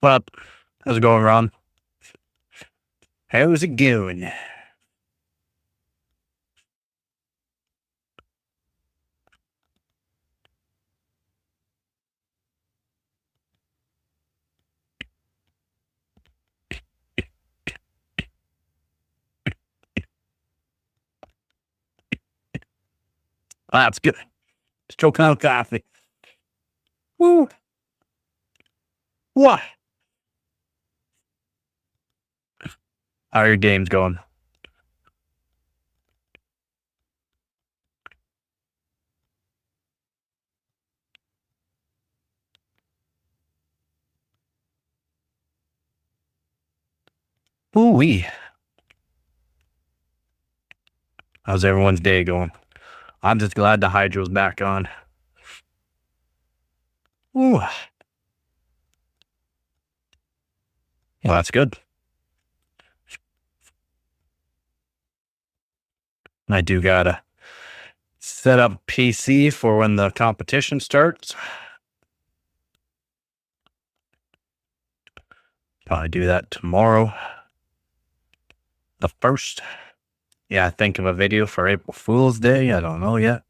What up? How's it going, Ron? How's it going? That's good. Just choking out coffee. Woo! What? How are your games going? Ooh wee. How's everyone's day going? I'm just glad the hydro's back on. Ooh. Well, that's good. I do gotta set up PC for when the competition starts. Probably do that tomorrow. The first. Yeah, think of a video for April Fool's Day. I don't know yet.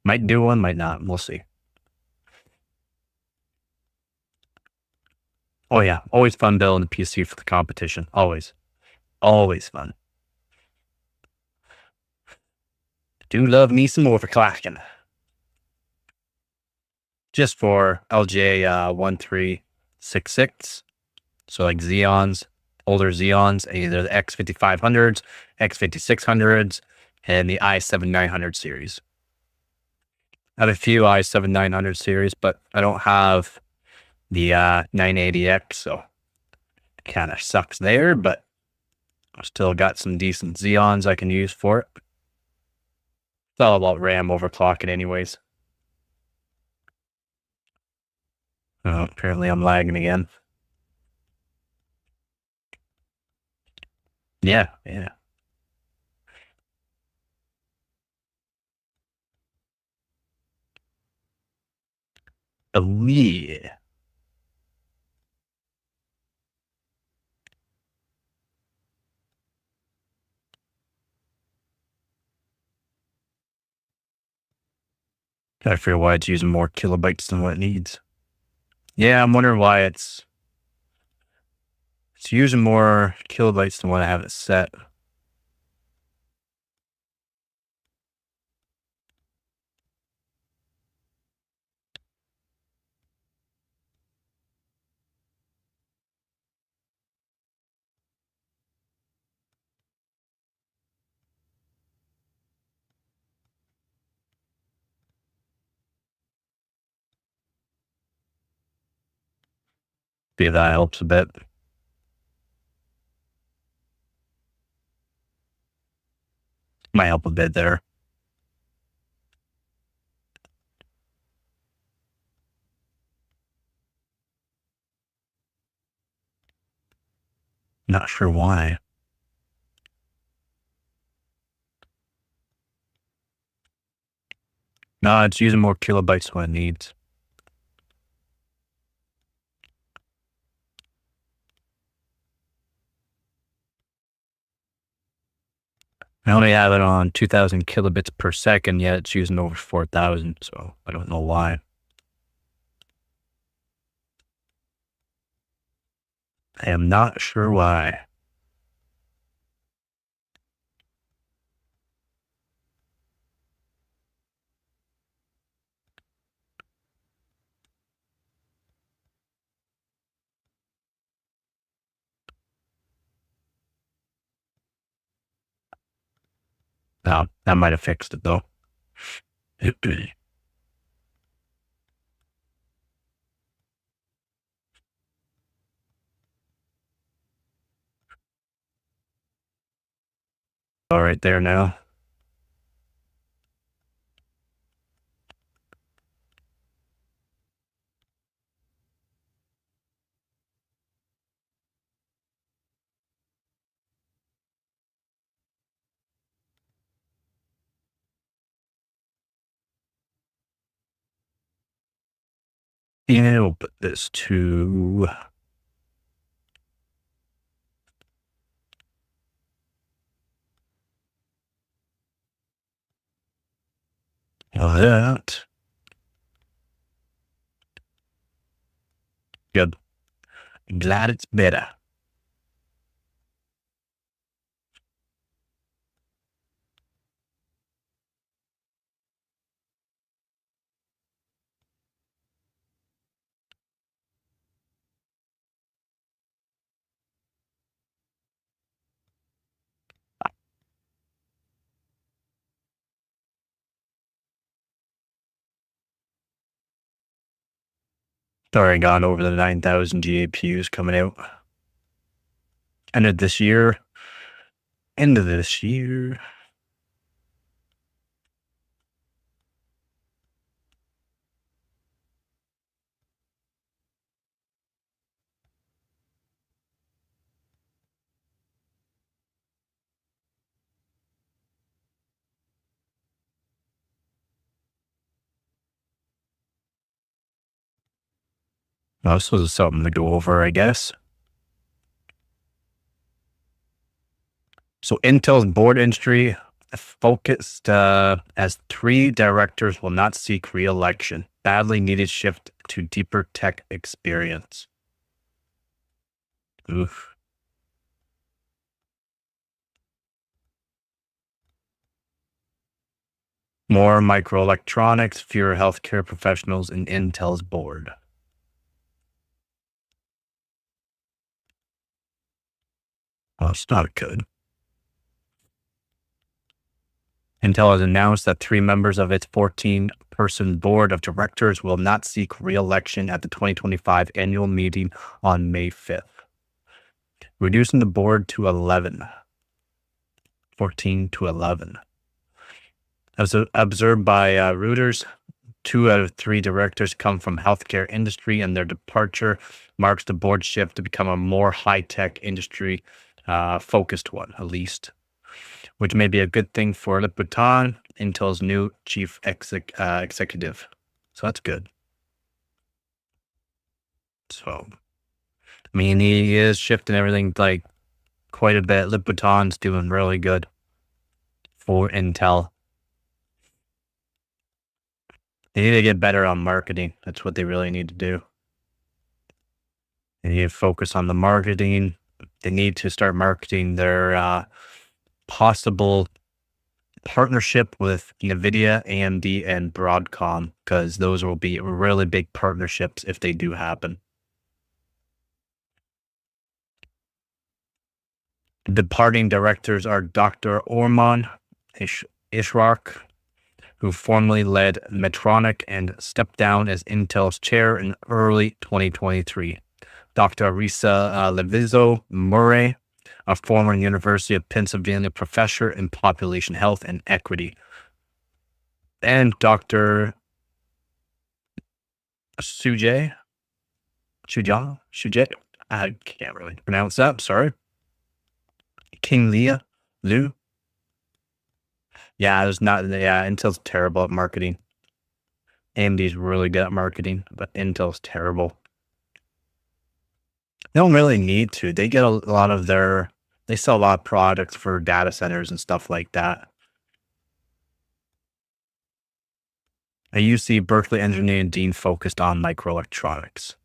Might do one, might not. We'll see. Oh yeah, always fun building a PC for the competition. Always, always fun. Do love me some overclocking. Just for LJ 1366. So like Xeons, older Xeons, either the X5500s, X5600s, and the i7-900 series. I have a few i7-900 series, but I don't have the 980X, so it kind of sucks there, but I still got some decent Xeons I can use for it. It's all about RAM overclocking anyways. Oh, apparently I'm lagging again. Yeah, yeah. Oh, yeah. Gotta figure why it's using more kilobytes than what it needs. Yeah, I'm wondering why it's using more kilobytes than what I have it set. See if that helps a bit. Might help a bit there. Not sure why. No, it's using more kilobytes than what it needs. I only have it on 2000 kilobits per second, yet it's using over 4000, so I don't know why. I am not sure why. No, that might have fixed it though. All right there now. Yeah, we'll put this to that. Good. Glad it's better. Already gone over the 9,000 GPUs coming out. End of this year. End of this year. Well, this was something to go over, I guess. So Intel's board entry focused as 3 directors will not seek re-election. Badly needed shift to deeper tech experience. Oof. More microelectronics, fewer healthcare professionals in Intel's board. Well, it's not good. Intel has announced that 3 members of its 14-person board of directors will not seek re-election at the 2025 annual meeting on May 5th, reducing the board to 11. 14 to 11. As observed by Reuters, 2 out of 3 directors come from healthcare industry, and their departure marks the board shift to become a more high-tech industry focused one, at least, which may be a good thing for Lip Bhutan, Intel's new chief executive. So that's good. So, I mean, he is shifting everything like quite a bit. Lip Bhutan's doing really good for Intel. They need to get better on marketing. That's what they really need to do. They need to focus on the marketing. They need to start marketing their possible partnership with Nvidia, AMD, and Broadcom, because those will be really big partnerships if they do happen. The departing directors are Dr. Orman Ishraq, who formerly led Medtronic and stepped down as Intel's chair in early 2023. Dr. Risa Levizo Murray, a former University of Pennsylvania professor in population health and equity. And Dr. Sujay, I can't really pronounce that, sorry. King Leah Liu. Yeah, Intel's terrible at marketing. AMD's really good at marketing, but Intel's terrible. They don't really need to. They get a lot of they sell a lot of products for data centers and stuff like that. A UC Berkeley engineering dean focused on microelectronics.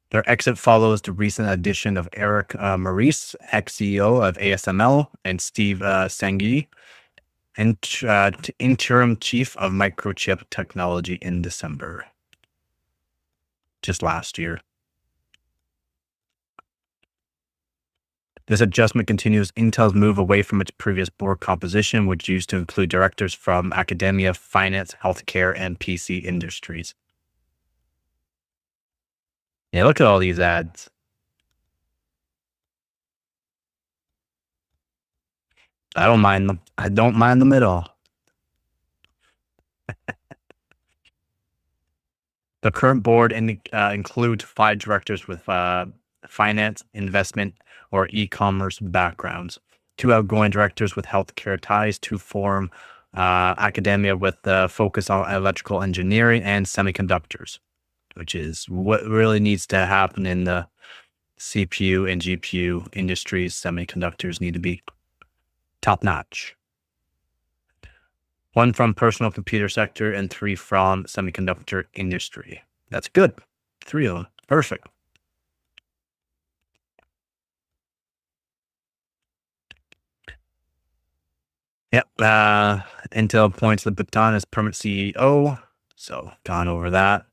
Their exit follows the recent addition of Eric Maurice, ex-CEO of ASML, and Steve Sanghi, interim chief of microchip technology in December, just last year. This adjustment continues Intel's move away from its previous board composition, which used to include directors from academia, finance, healthcare, and PC industries. Yeah, look at all these ads. I don't mind them. I don't mind them at all. The current board includes 5 directors with finance, investment, or e-commerce backgrounds, 2 outgoing directors with healthcare ties, 2 form academia with focus on electrical engineering and semiconductors. which is what really needs to happen in the CPU and GPU industries. Semiconductors need to be top notch. 1 from personal computer sector and 3 from semiconductor industry. That's good. 3 of them. Perfect. Yep. Intel appoints the baton as permanent CEO. So gone over that.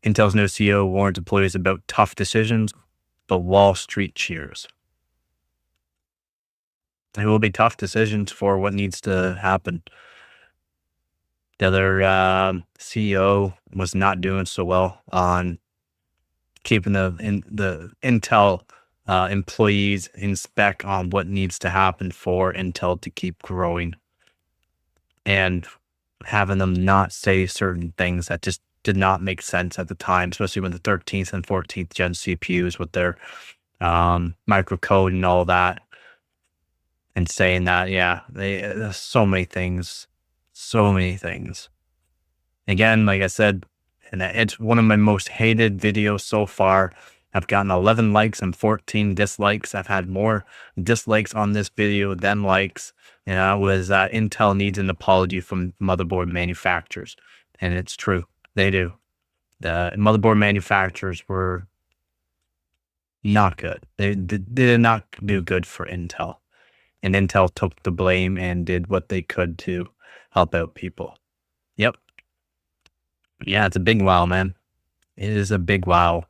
Intel's new CEO warns employees about tough decisions, but Wall Street cheers. It will be tough decisions for what needs to happen. The other CEO was not doing so well on keeping the Intel employees in spec on what needs to happen for Intel to keep growing, and having them not say certain things that just did not make sense at the time, especially when the 13th and 14th gen CPUs with their microcode and all that, and saying that, yeah, there's so many things, so many things. Again, like I said, and it's one of my most hated videos so far. I've gotten 11 likes and 14 dislikes. I've had more dislikes on this video than likes. You know, was Intel needs an apology from motherboard manufacturers. And it's true. They do. The motherboard manufacturers were not good. They did not do good for Intel. And Intel took the blame and did what they could to help out people. Yep. Yeah, it's a big wow, man. It is a big wow.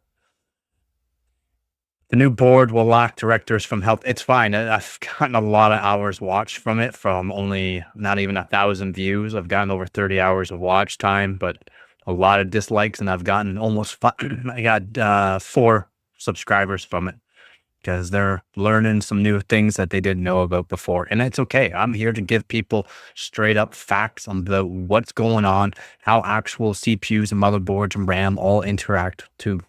The new board will lack directors from health. It's fine. I've gotten a lot of hours watched from it, from only not even 1,000 views. I've gotten over 30 hours of watch time, but a lot of dislikes, and I've gotten almost I got 4 subscribers from it, because they're learning some new things that they didn't know about before. And it's okay. I'm here to give people straight up facts on what's going on, how actual CPUs and motherboards and RAM all interact to,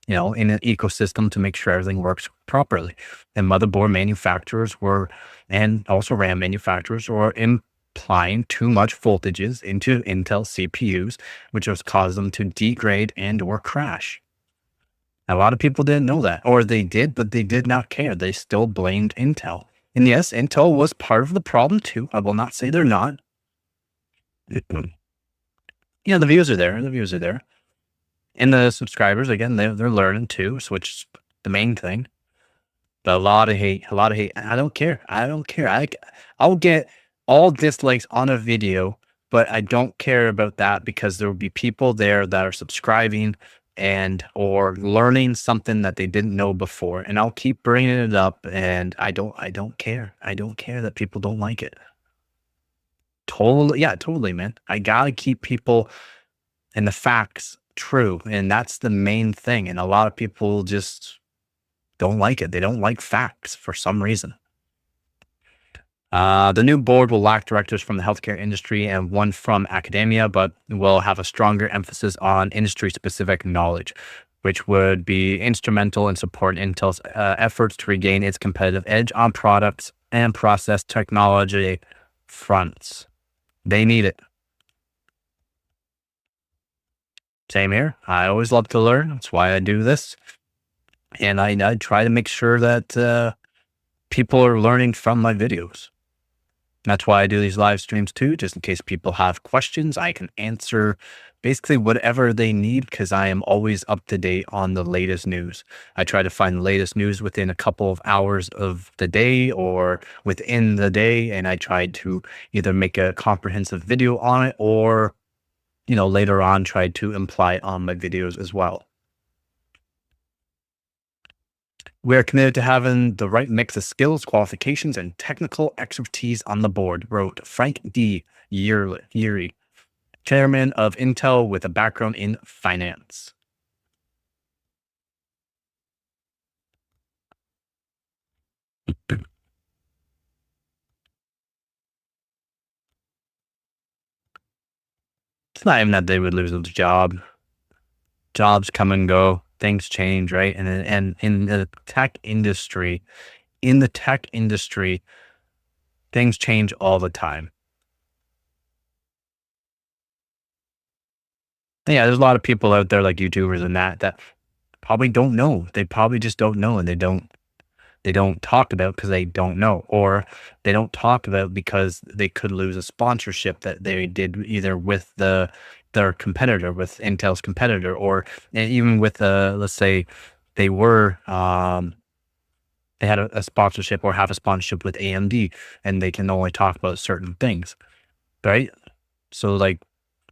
you know, in an ecosystem to make sure everything works properly. And motherboard manufacturers were, and also RAM manufacturers were implying too much voltages into Intel CPUs, which has caused them to degrade and or crash. A lot of people didn't know that, or they did, but they did not care. They still blamed Intel. And yes, Intel was part of the problem too. I will not say they're not. Yeah, the views are there. The views are there. And the subscribers, again, they're learning too, so which is the main thing. But a lot of hate, a lot of hate. I don't care. I don't care. I'll get all dislikes on a video, but I don't care about that, because there will be people there that are subscribing and or learning something that they didn't know before, and I'll keep bringing it up. And I don't care. I don't care that people don't like it. Totally, yeah, totally, man. I gotta keep people and the facts true, and that's the main thing. And a lot of people just don't like it. They don't like facts for some reason. The new board will lack directors from the healthcare industry and 1 from academia, but will have a stronger emphasis on industry-specific knowledge, which would be instrumental in supporting Intel's efforts to regain its competitive edge on products and process technology fronts. They need it. Same here. I always love to learn. That's why I do this. And I try to make sure that people are learning from my videos. That's why I do these live streams too, just in case people have questions. I can answer basically whatever they need, because I am always up to date on the latest news. I try to find the latest news within a couple of hours of the day or within the day, and I try to either make a comprehensive video on it, or, you know, later on try to imply it on my videos as well. We are committed to having the right mix of skills, qualifications, and technical expertise on the board, wrote Frank D. Yeary, chairman of Intel with a background in finance. It's not even that they would lose their job. Jobs come and go. Things change, right? And in the tech industry, things change all the time. Yeah, there's a lot of people out there like YouTubers and that probably don't know. They probably just don't know, and they don't talk about because they don't know, or they don't talk about because they could lose a sponsorship that they did either with their competitor, with Intel's competitor, or even with let's say they were they had a sponsorship or have a sponsorship with AMD, and they can only talk about certain things, right? So like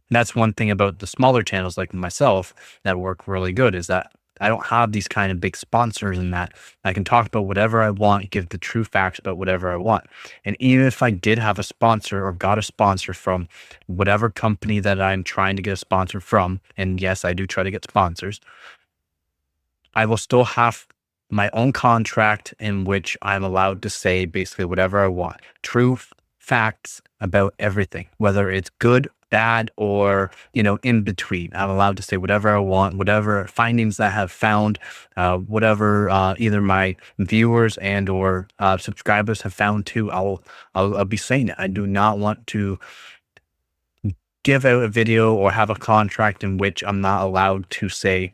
that's one thing about the smaller channels like myself that work really good is that I don't have these kind of big sponsors and that I can talk about whatever I want, give the true facts about whatever I want. And even if I did have a sponsor or got a sponsor from whatever company that I'm trying to get a sponsor from, and yes, I do try to get sponsors, I will still have my own contract in which I'm allowed to say basically whatever I want. Truth, facts about everything, whether it's good, bad, or in between. I'm allowed to say whatever I want, whatever findings that I have found, whatever either my viewers and or subscribers have found too. I'll be saying it. I do not want to give out a video or have a contract in which I'm not allowed to say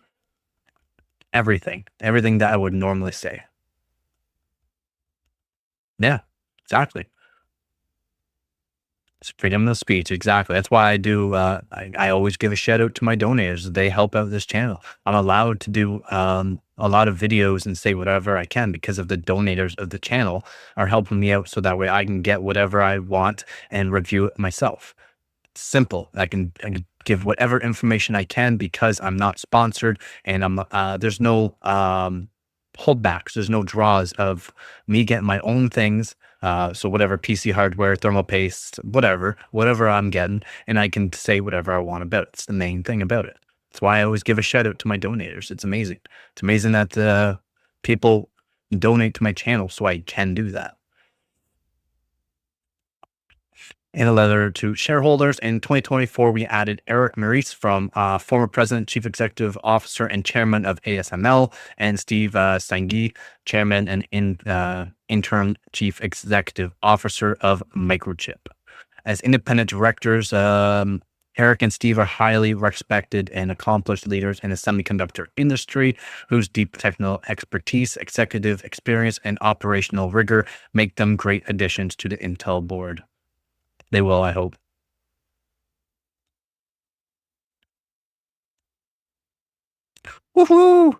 everything that I would normally say. Yeah, exactly. It's freedom of speech. Exactly. That's why I do. I always give a shout out to my donors. They help out this channel. I'm allowed to do a lot of videos and say whatever I can because of the donators of the channel are helping me out, so that way I can get whatever I want and review it myself. Simple. I can give whatever information I can because I'm not sponsored, and there's no holdbacks. There's no draws of me getting my own things. So whatever PC hardware, thermal paste, whatever I'm getting, and I can say whatever I want about it. It's the main thing about it. That's why I always give a shout out to my donators. It's amazing. It's amazing that people donate to my channel, so I can do that. In a letter to shareholders in 2024, we added Eric Maurice from former president, chief executive officer, and chairman of ASML, and Steve Stange, chairman and interim chief executive officer of Microchip. As independent directors, Eric and Steve are highly respected and accomplished leaders in the semiconductor industry whose deep technical expertise, executive experience, and operational rigor make them great additions to the Intel board. They will, I hope. Woohoo!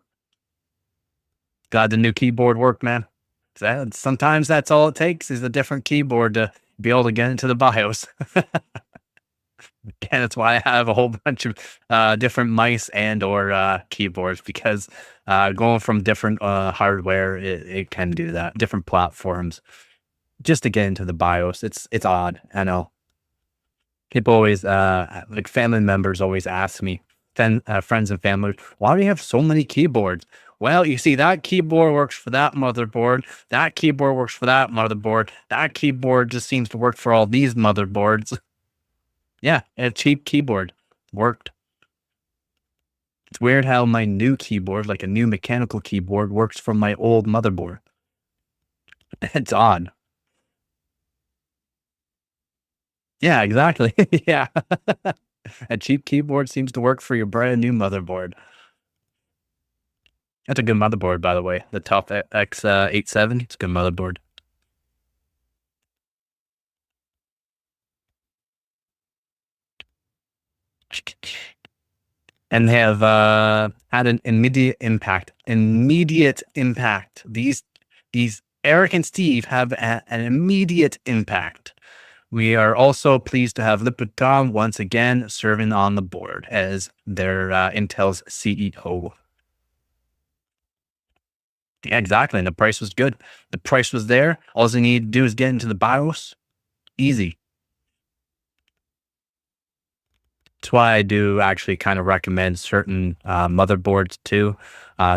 Glad the new keyboard worked, man. Sometimes that's all it takes is a different keyboard to be able to get into the BIOS. And that's why I have a whole bunch of different mice and or keyboards because going from different hardware, it can do that. Different platforms just to get into the BIOS. It's odd. I know. People always, like family members always ask me, friends and family, why do you have so many keyboards? Well, you see, that keyboard works for that motherboard. That keyboard works for that motherboard. That keyboard just seems to work for all these motherboards. Yeah, a cheap keyboard worked. It's weird how my new keyboard, like a new mechanical keyboard, works from my old motherboard. It's odd. Yeah, exactly. Yeah. A cheap keyboard seems to work for your brand new motherboard. That's a good motherboard, by the way. The Top X87. It's a good motherboard. And they have had an immediate impact. Immediate impact. These Eric and Steve have an immediate impact. We are also pleased to have Lipton once again serving on the board as their Intel's CEO. Yeah, exactly. And the price was good. The price was there. All they need to do is get into the BIOS. Easy. That's why I do actually kind of recommend certain motherboards too.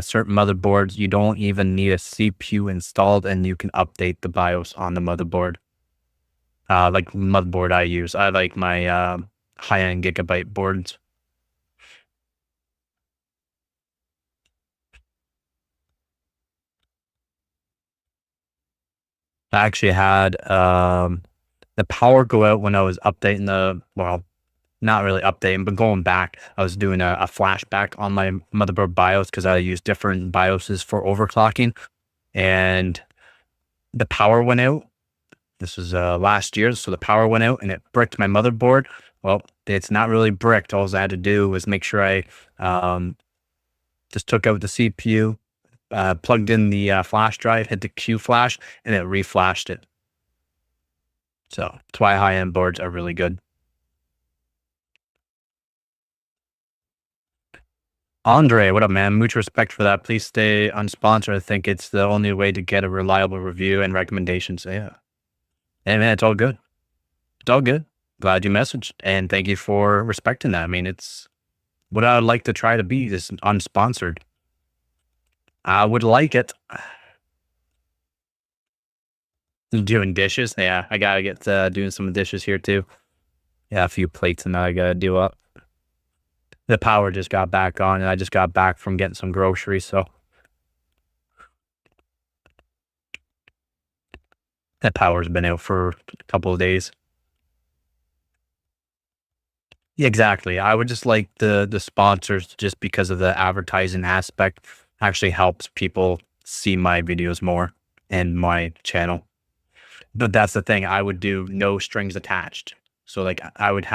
Certain motherboards, you don't even need a CPU installed and you can update the BIOS on the motherboard. Like motherboard I use. I like my high-end gigabyte boards. I actually had the power go out when I was updating not really updating, but going back, I was doing a flashback on my motherboard BIOS because I use different BIOSes for overclocking, and the power went out. This was last year, so the power went out and it bricked my motherboard. Well, it's not really bricked. All I had to do was make sure I um, just took out the CPU, plugged in the flash drive, hit the Q flash, and it reflashed it. So that's why high-end boards are really good. Andre, what up, man? Much respect for that. Please stay unsponsored. I think it's the only way to get a reliable review and recommendations. So, yeah. Hey, man, it's all good. It's all good. Glad you messaged. And thank you for respecting that. I mean, it's what I would like to try to be is unsponsored. I would like it. Doing dishes. Yeah, I gotta get doing some dishes here too. Yeah, a few plates and that I gotta do up. The power just got back on and I just got back from getting some groceries. So that power's been out for a couple of days. Yeah, exactly. I would just like the sponsors just because of the advertising aspect actually helps people see my videos more and my channel. But that's the thing. I would do no strings attached. So like I would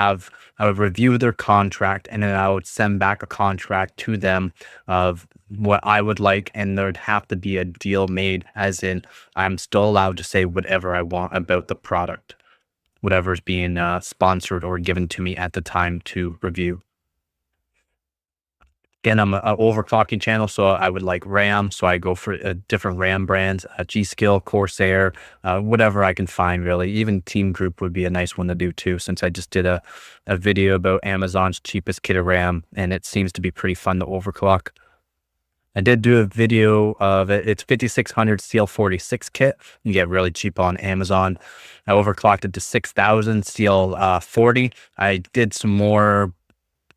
review their contract and then I would send back a contract to them of what I would like, and there'd have to be a deal made, as in I'm still allowed to say whatever I want about the product, whatever's being sponsored or given to me at the time to review. Again, I'm a overclocking channel, so I would like RAM. So I go for different RAM brands, G-Skill, Corsair, whatever I can find really. Even Team Group would be a nice one to do too, since I just did a video about Amazon's cheapest kit of RAM, and it seems to be pretty fun to overclock. I did do a video of it. It's 5600 CL46 kit. You get really cheap on Amazon. I overclocked it to 6000 CL40. I did some more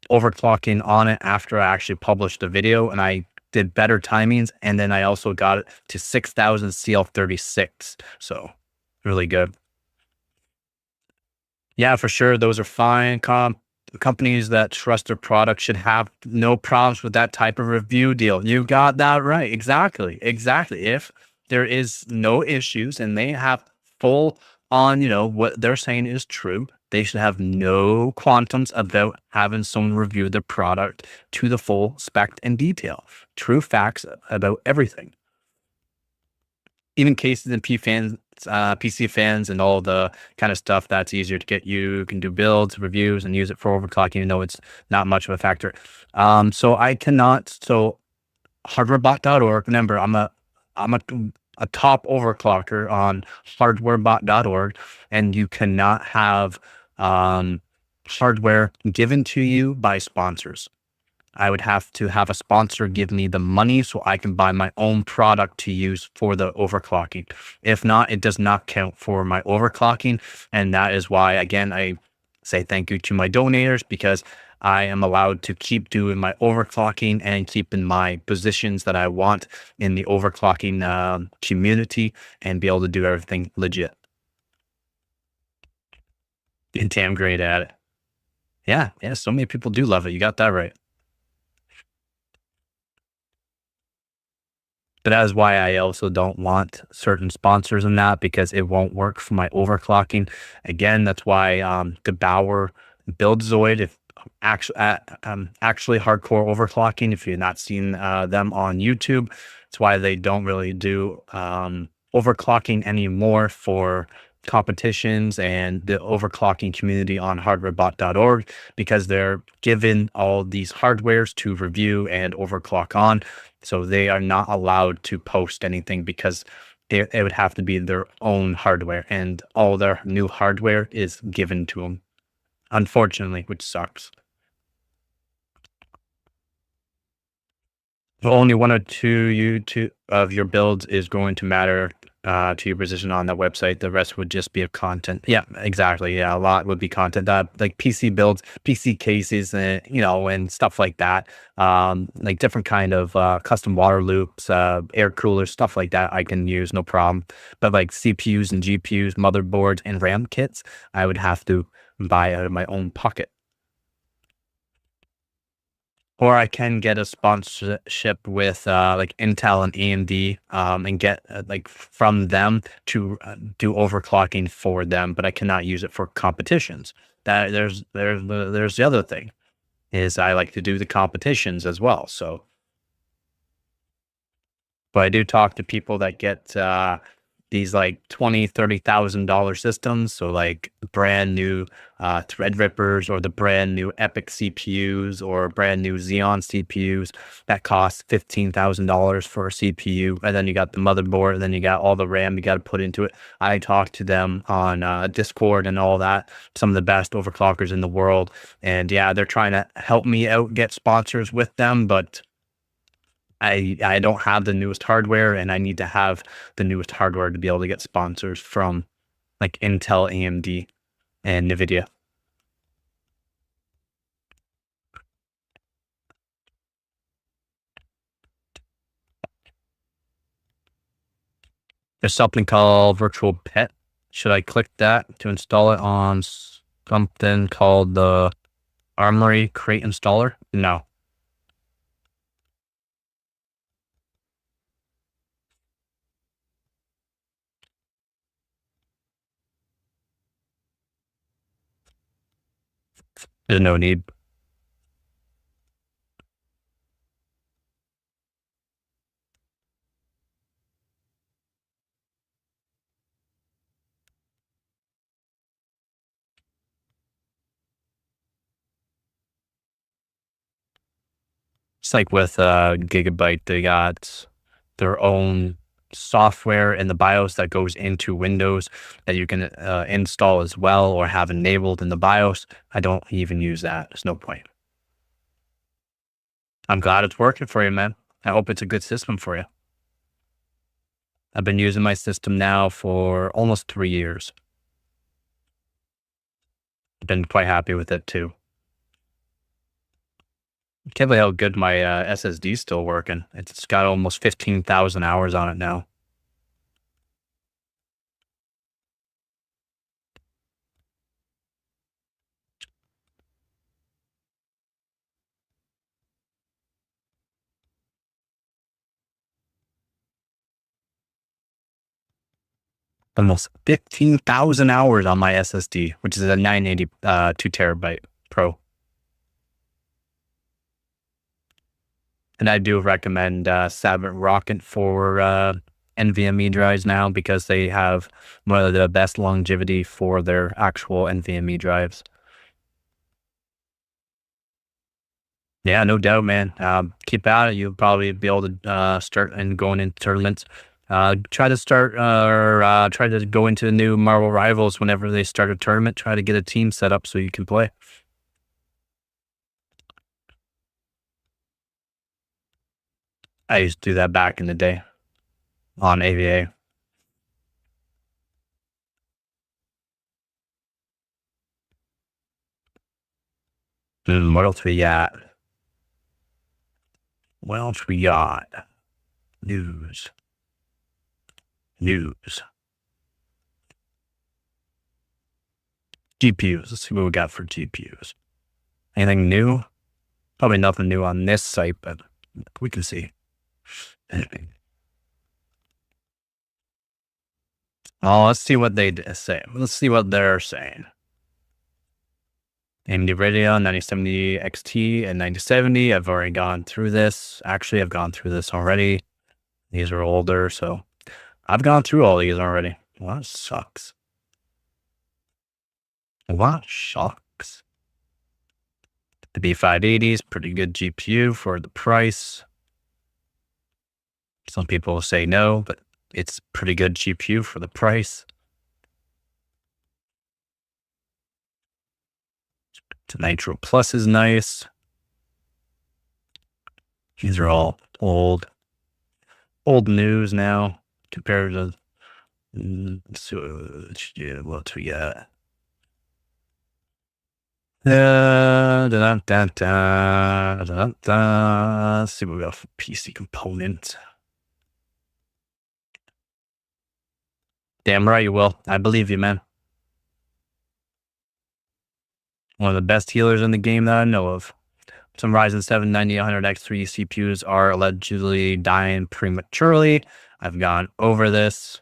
overclocking on it after I actually published the video, and I did better timings. And then I also got it to 6000 CL36. So really good. Yeah, for sure. Those are fine. Companies that trust their product should have no problems with that type of review deal. You got that right. Exactly. Exactly. If there is no issues and they have full on, what they're saying is true, they should have no quantums about having someone review the product to the full spec and detail. True facts about everything. Even cases and PC fans and all the kind of stuff that's easier to get. You can do builds, reviews, and use it for overclocking, even though it's not much of a factor. So I cannot. So hardwarebot.org. Remember, I'm a top overclocker on hardwarebot.org, and you cannot have hardware given to you by sponsors. I would have to have a sponsor give me the money so I can buy my own product to use for the overclocking. If not, it does not count for my overclocking. And that is why, again, I say thank you to my donators, because I am allowed to keep doing my overclocking and keep in my positions that I want in the overclocking community and be able to do everything legit. And damn great at it. Yeah, so many people do love it. You got that right. But that is why I also don't want certain sponsors in that, because it won't work for my overclocking. Again, that's why the Bauer BuildZoid, if actually hardcore overclocking, if you've not seen them on YouTube, it's why they don't really do overclocking anymore for competitions and the overclocking community on hardwarebot.org, because they're given all these hardwares to review and overclock on. So they are not allowed to post anything, because it would have to be their own hardware, and all their new hardware is given to them, unfortunately, which sucks. So only one or two of your builds is going to matter to your position on that website. The rest would just be of content. Yeah, exactly. Yeah, a lot would be content. Like PC builds, PC cases, and stuff like that. Like different kind of custom water loops, air coolers, stuff like that. I can use no problem. But like CPUs and GPUs, motherboards, and RAM kits, I would have to buy out of my own pocket. Or I can get a sponsorship with like Intel and AMD, and get like from them to do overclocking for them, but I cannot use it for competitions. That there's the other thing is I like to do the competitions as well. So but I do talk to people that get these like 20, $30,000 systems. So like brand new Threadrippers or the brand new Epic CPUs or brand new Xeon CPUs that cost $15,000 for a CPU. And then you got the motherboard, and then you got all the RAM you got to put into it. I talk to them on Discord and all that, some of the best overclockers in the world. And yeah, they're trying to help me out, get sponsors with them, but I don't have the newest hardware, and I need to have the newest hardware to be able to get sponsors from like Intel, AMD, and Nvidia. There's something called Virtual Pet. Should I click that to install it on something called the Armory Crate Installer? No, there's no need. It's like with Gigabyte, they got their own software in the BIOS that goes into Windows that you can install as well or have enabled in the BIOS. I don't even use that. There's no point. I'm glad it's working for you, man. I hope it's a good system for you. I've been using my system now for almost 3 years. I've been quite happy with it too. Can't believe how good my SSD is still working. It's got almost 15,000 hours on it now. Almost 15,000 hours on my SSD, which is a 980 2 terabyte Pro. And I do recommend Savant Rocket for NVMe drives now because they have one of the best longevity for their actual NVMe drives. Yeah, no doubt, man. Keep at it. You'll probably be able to start and going into tournaments. Try to start or try to go into new Marvel Rivals whenever they start a tournament. Try to get a team set up so you can play. I used to do that back in the day on AVA. What else we got? What else we got? News. News. GPUs. Let's see what we got for GPUs. Anything new? Probably nothing new on this site, but we can see. Oh, let's see what they say. Let's see what they're saying. Nvidia 9070 XT and 9070. I've already gone through this. Actually, I've gone through this already. These are older, so I've gone through all these already. Well, that sucks. What sucks? The B580 is pretty good GPU for the price. Some people say no, but it's pretty good GPU for the price. The Nitro Plus is nice. These are all old news now compared to what we got. Let's see what we got for PC components. Damn right you will. I believe you, man. One of the best healers in the game that I know of. Some Ryzen 7 9800X3 CPUs are allegedly dying prematurely. I've gone over this.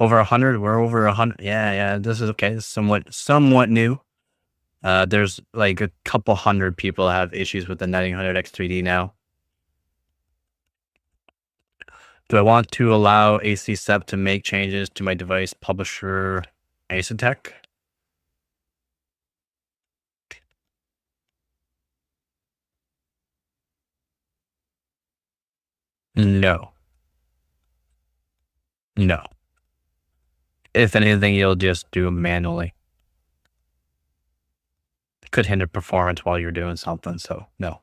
Over 100. We're over 100. Yeah. This is okay. It's somewhat new. There's like a couple hundred people have issues with the 9800X3D now. Do I want to allow ACSEP to make changes to my device publisher Asetek? No. No. If anything, you'll just do it manually. It could hinder performance while you're doing something, so no.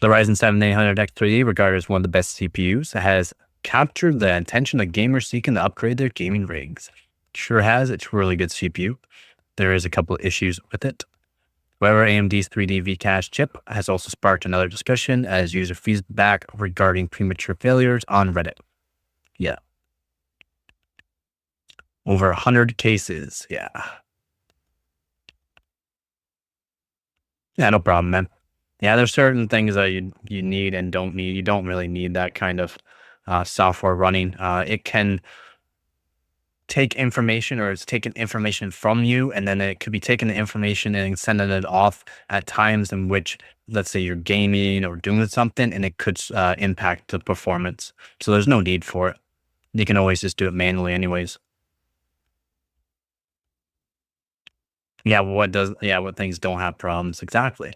The Ryzen 7 800X3D, regarded as one of the best CPUs, has captured the attention of gamers seeking to upgrade their gaming rigs. Sure has. It's a really good CPU. There is a couple of issues with it. However, AMD's 3D V-Cache chip has also sparked another discussion as user feedback regarding premature failures on Reddit. Yeah. Over 100 cases. Yeah. Yeah, no problem, man. Yeah, there's certain things that you need and don't need. You don't really need that kind of software running. It can take information, or it's taking information from you, and then it could be taking the information and sending it off at times in which, let's say, you're gaming or doing something, and it could impact the performance. So there's no need for it. You can always just do it manually anyways. Yeah, what things don't have problems. Exactly.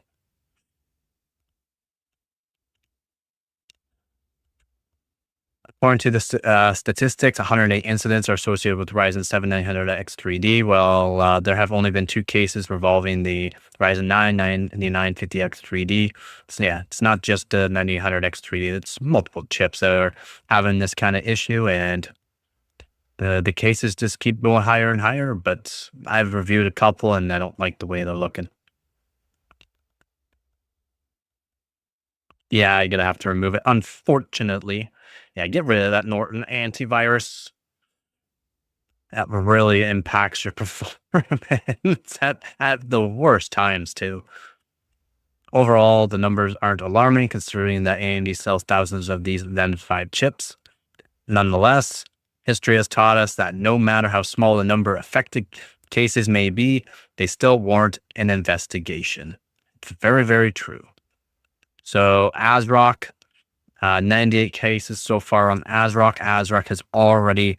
According to the statistics, 108 incidents are associated with Ryzen 7 900X3D. Well, there have only been 2 cases revolving the Ryzen 9 and the 950X3D. So yeah, it's not just the 9800X3D. It's multiple chips that are having this kind of issue, and the cases just keep going higher and higher. But I've reviewed a couple, and I don't like the way they're looking. Yeah, you're gonna have to remove it. Unfortunately, yeah, get rid of that Norton antivirus. That really impacts your performance at the worst times too. Overall, the numbers aren't alarming considering that AMD sells thousands of these Zen 5 chips. Nonetheless, history has taught us that no matter how small the number of affected cases may be, they still warrant an investigation. It's very, very true. So ASRock, 98 cases so far on ASRock. ASRock has already,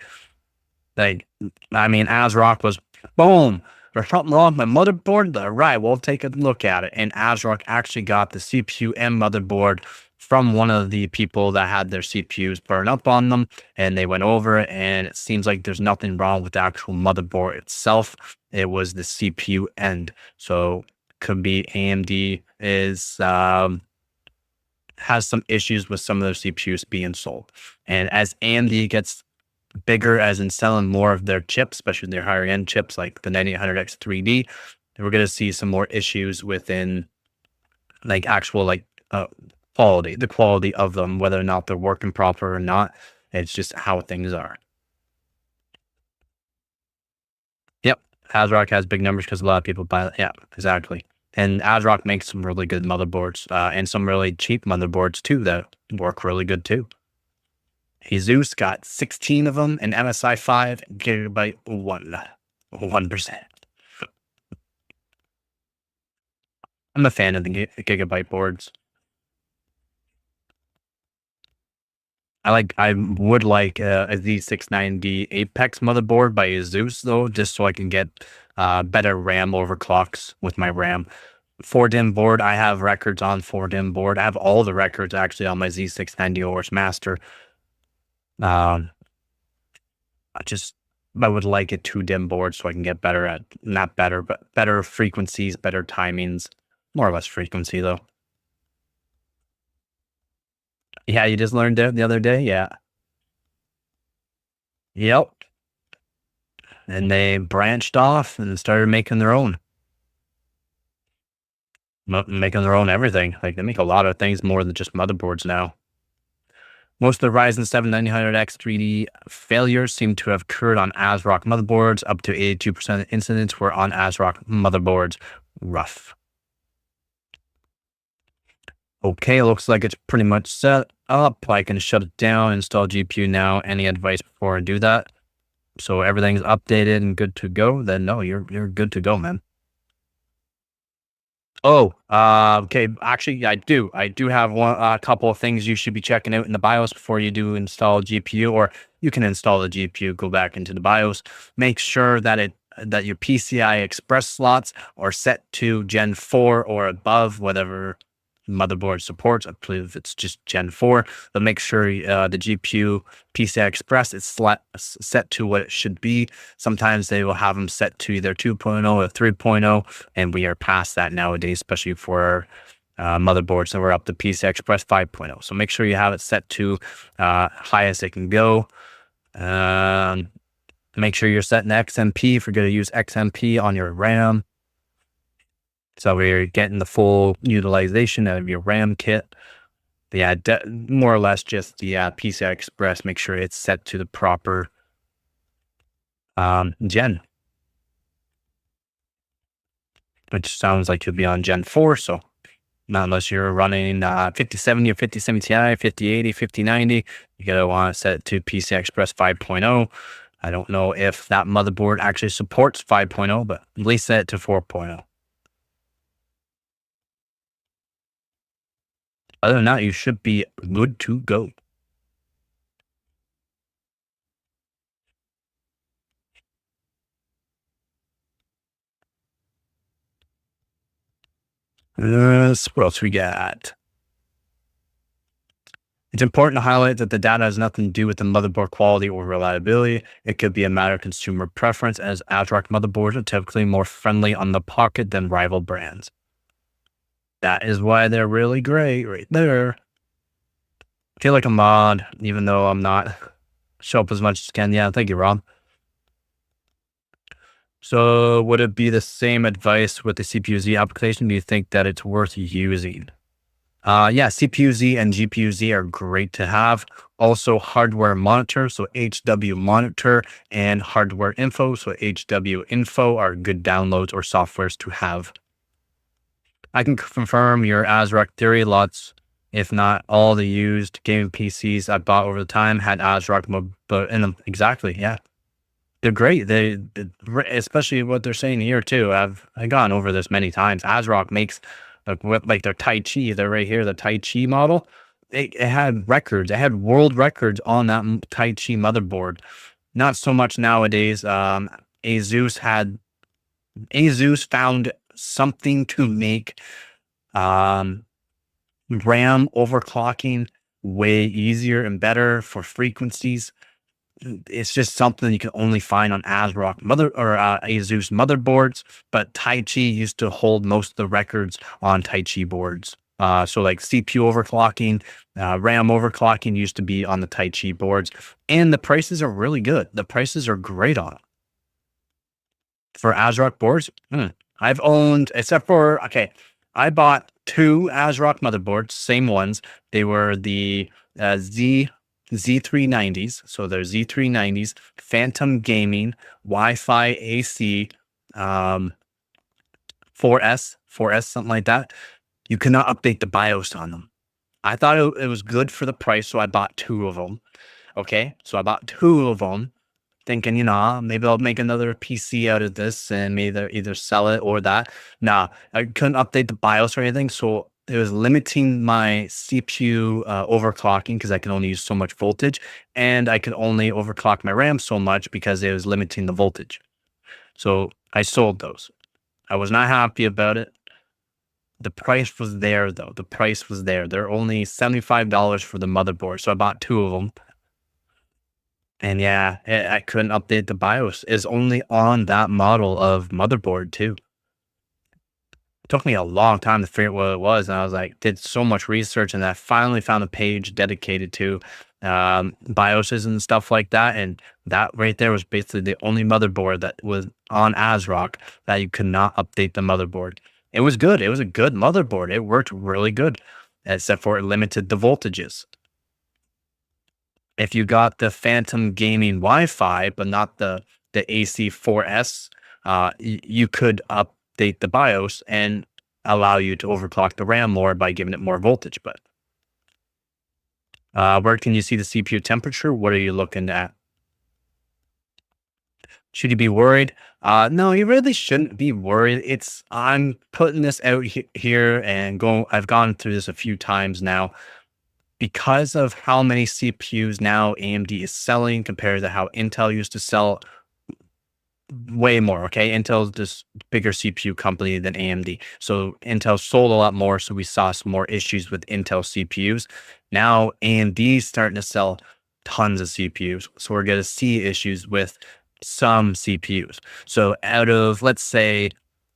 ASRock was, boom, there's something wrong with my motherboard. Right, we'll take a look at it. And ASRock actually got the CPU and motherboard from one of the people that had their CPUs burn up on them. And they went over it, and it seems like there's nothing wrong with the actual motherboard itself. It was the CPU end. So could be AMD has some issues with some of their CPUs being sold. And as AMD gets bigger, as in selling more of their chips, especially their higher end chips like the 9800X3D, we're going to see some more issues within actual quality, the quality of them, whether or not they're working proper or not. It's just how things are. Yep. ASRock has big numbers because a lot of people buy it. Yeah, exactly. And ASRock makes some really good motherboards and some really cheap motherboards too that work really good too. Jesus got 16 of them, and MSI 5 Gigabyte 1%. I'm a fan of the Gigabyte boards. I would like a Z690 Apex motherboard by Asus though, just so I can get better RAM overclocks with my RAM. 4DIMM board, I have records on 4DIMM board. I have all the records actually on my Z690 OS Master. I would like a 2DIMM board so I can get better at, not better, but better frequencies, better timings, more or less frequency though. Yeah, you just learned it the other day. Yeah. Yep. And they branched off and started making their own. Making their own everything. Like they make a lot of things more than just motherboards now. Most of the Ryzen 7 9900X 3D failures seem to have occurred on ASRock motherboards. Up to 82% of incidents were on ASRock motherboards. Rough. Okay, looks like it's pretty much set up. I can shut it down, install GPU now. Any advice before I do that? So everything's updated and good to go. Then no, you're good to go, man. Oh, okay. Actually, I do have a couple of things you should be checking out in the BIOS before you do install GPU, or you can install the GPU. Go back into the BIOS. Make sure that your PCI Express slots are set to Gen 4 or above, whatever motherboard supports. I believe it's just Gen 4, but make sure the GPU PCI Express is set to what it should be. Sometimes they will have them set to either 2.0 or 3.0, and we are past that nowadays, especially for motherboards. So we're up to PCI Express 5.0. So make sure you have it set to highest it can go. Make sure you're setting XMP if you're going to use XMP on your RAM. So we're getting the full utilization out of your RAM kit. But yeah, more or less just the PCI Express. Make sure it's set to the proper gen, which sounds like you'll be on Gen 4. So not unless you're running 5070 or 5070 Ti, 5080, 5090, you gotta want to set it to PCI Express 5.0. I don't know if that motherboard actually supports 5.0, but at least set it to 4.0. Other than that, you should be good to go. What else we got? It's important to highlight that the data has nothing to do with the motherboard quality or reliability. It could be a matter of consumer preference, as ASRock motherboards are typically more friendly on the pocket than rival brands. That is why they're really great right there. I feel like a mod, even though I'm not. Show up as much as I can. Yeah, thank you, Rob. So would it be the same advice with the CPU-Z application? Do you think that it's worth using? Yeah, CPU-Z and GPU-Z are great to have. Also hardware monitor, so HW monitor, and hardware info, so HW info, are good downloads or softwares to have. I can confirm your ASRock theory. Lots, if not all, the used gaming PCs I bought over the time had ASRock but in them. Exactly, yeah. They're great. Especially what they're saying here too. I've gone over this many times. ASRock makes like their Tai Chi. They're right here. The Tai Chi model. It had records. It had world records on that Tai Chi motherboard. Not so much nowadays. Asus found something to make RAM overclocking way easier and better for frequencies. It's just something you can only find on ASRock Asus motherboards, but Tai Chi used to hold most of the records on Tai Chi boards. So like CPU overclocking, RAM overclocking used to be on the Tai Chi boards, and the prices are really good. The prices are great on it. For ASRock boards, I've owned, except for, okay, I bought two ASRock motherboards, same ones. They were the Z390s. So they're Z390s, Phantom Gaming, Wi-Fi AC, 4S, something like that. You cannot update the BIOS on them. I thought it was good for the price, so I bought two of them. Okay, so I bought two of them, thinking, maybe I'll make another PC out of this and maybe either sell it or that. Nah, I couldn't update the BIOS or anything, so it was limiting my CPU overclocking because I can only use so much voltage, and I could only overclock my RAM so much because it was limiting the voltage. So I sold those. I was not happy about it. The price was there, though. The price was there. They're only $75 for the motherboard, so I bought two of them. And yeah, I couldn't update the BIOS. It's only on that model of motherboard too. Took me a long time to figure out what it was, and I was like, did so much research, and I finally found a page dedicated to BIOSes and stuff like that. And that right there was basically the only motherboard that was on ASRock that you could not update the motherboard. It was good. It was a good motherboard. It worked really good, except for it limited the voltages. If you got the Phantom Gaming Wi-Fi, but not the AC4S, you could update the BIOS and allow you to overclock the RAM more by giving it more voltage. But where can you see the CPU temperature? What are you looking at? Should you be worried? No, you really shouldn't be worried. I'm putting this out here and going. I've gone through this a few times now because of how many CPUs now AMD is selling compared to how Intel used to sell. Way more. Okay. Intel's this bigger CPU company than AMD. So Intel sold a lot more. So we saw some more issues with Intel CPUs. Now AMD is starting to sell tons of CPUs. So we're going to see issues with some CPUs. So out of, let's say,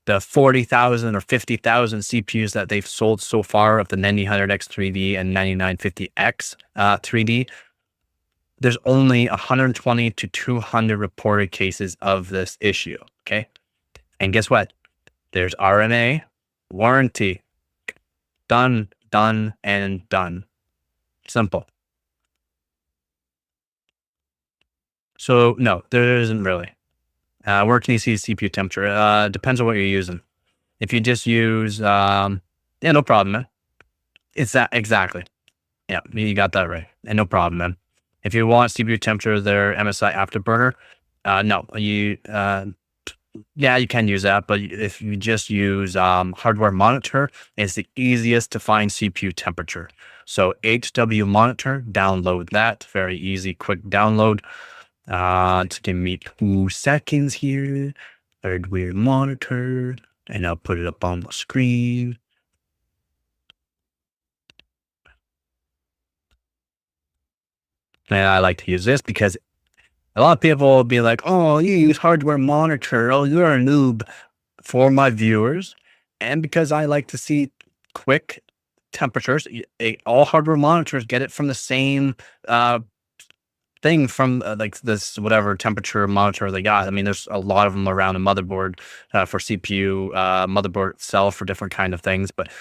the 40,000 or 50,000 CPUs that they've sold so far of the 9000X 3D and 9950X 3D, there's only 120 to 200 reported cases of this issue. Okay. And guess what? There's RMA, warranty, done, and done. Simple. So, no, there isn't really. Where can you see CPU temperature? Depends on what you're using. If you just use, yeah, no problem, man. It's that exactly. Yeah, you got that right. And no problem, man. If you want CPU temperature, their MSI Afterburner, no, yeah, you can use that, but if you just use hardware monitor, it's the easiest to find CPU temperature. So HW monitor, download that. Very easy, quick download. Just give me 2 seconds here. Hardware monitor, and I'll put it up on the screen. And I like to use this because a lot of people will be like, "Oh, you use hardware monitor. Oh, you're a noob." For my viewers, and because I like to see quick temperatures, all hardware monitors get it from the same uh, thing from like this whatever temperature monitor they got. I mean, there's a lot of them around a motherboard for CPU, motherboard itself for different kind of things, but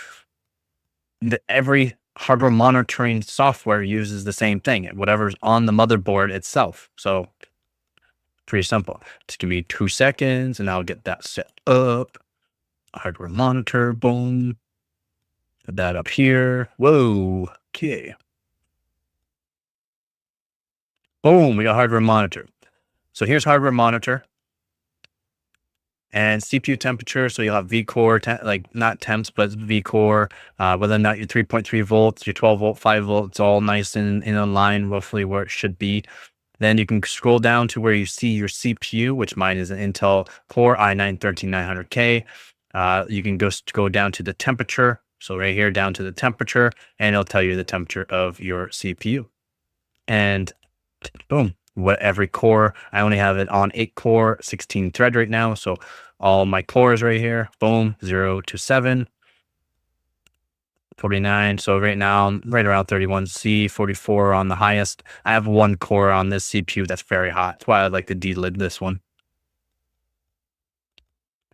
every hardware monitoring software uses the same thing, whatever's on the motherboard itself. So pretty simple. Just give me 2 seconds and I'll get that set up. Hardware monitor, boom. Put that up here. Whoa. Okay. Boom. We got hardware monitor. So here's hardware monitor and CPU temperature. So you'll have V-core, like not temps, but V-core. Whether or not your 3.3 volts, your 12 volt, 5 volts, all nice and in line, roughly where it should be. Then you can scroll down to where you see your CPU, which mine is an Intel Core i9-13900K. You can go down to the temperature. So right here, down to the temperature, and it'll tell you the temperature of your CPU. And boom, every core, I only have it on 8 core, 16 thread right now. So all my cores right here, boom, 0 to 7, 49. So right now, I'm right around 31C, 44 on the highest. I have 1 core on this CPU that's very hot. That's why I like to delid this one.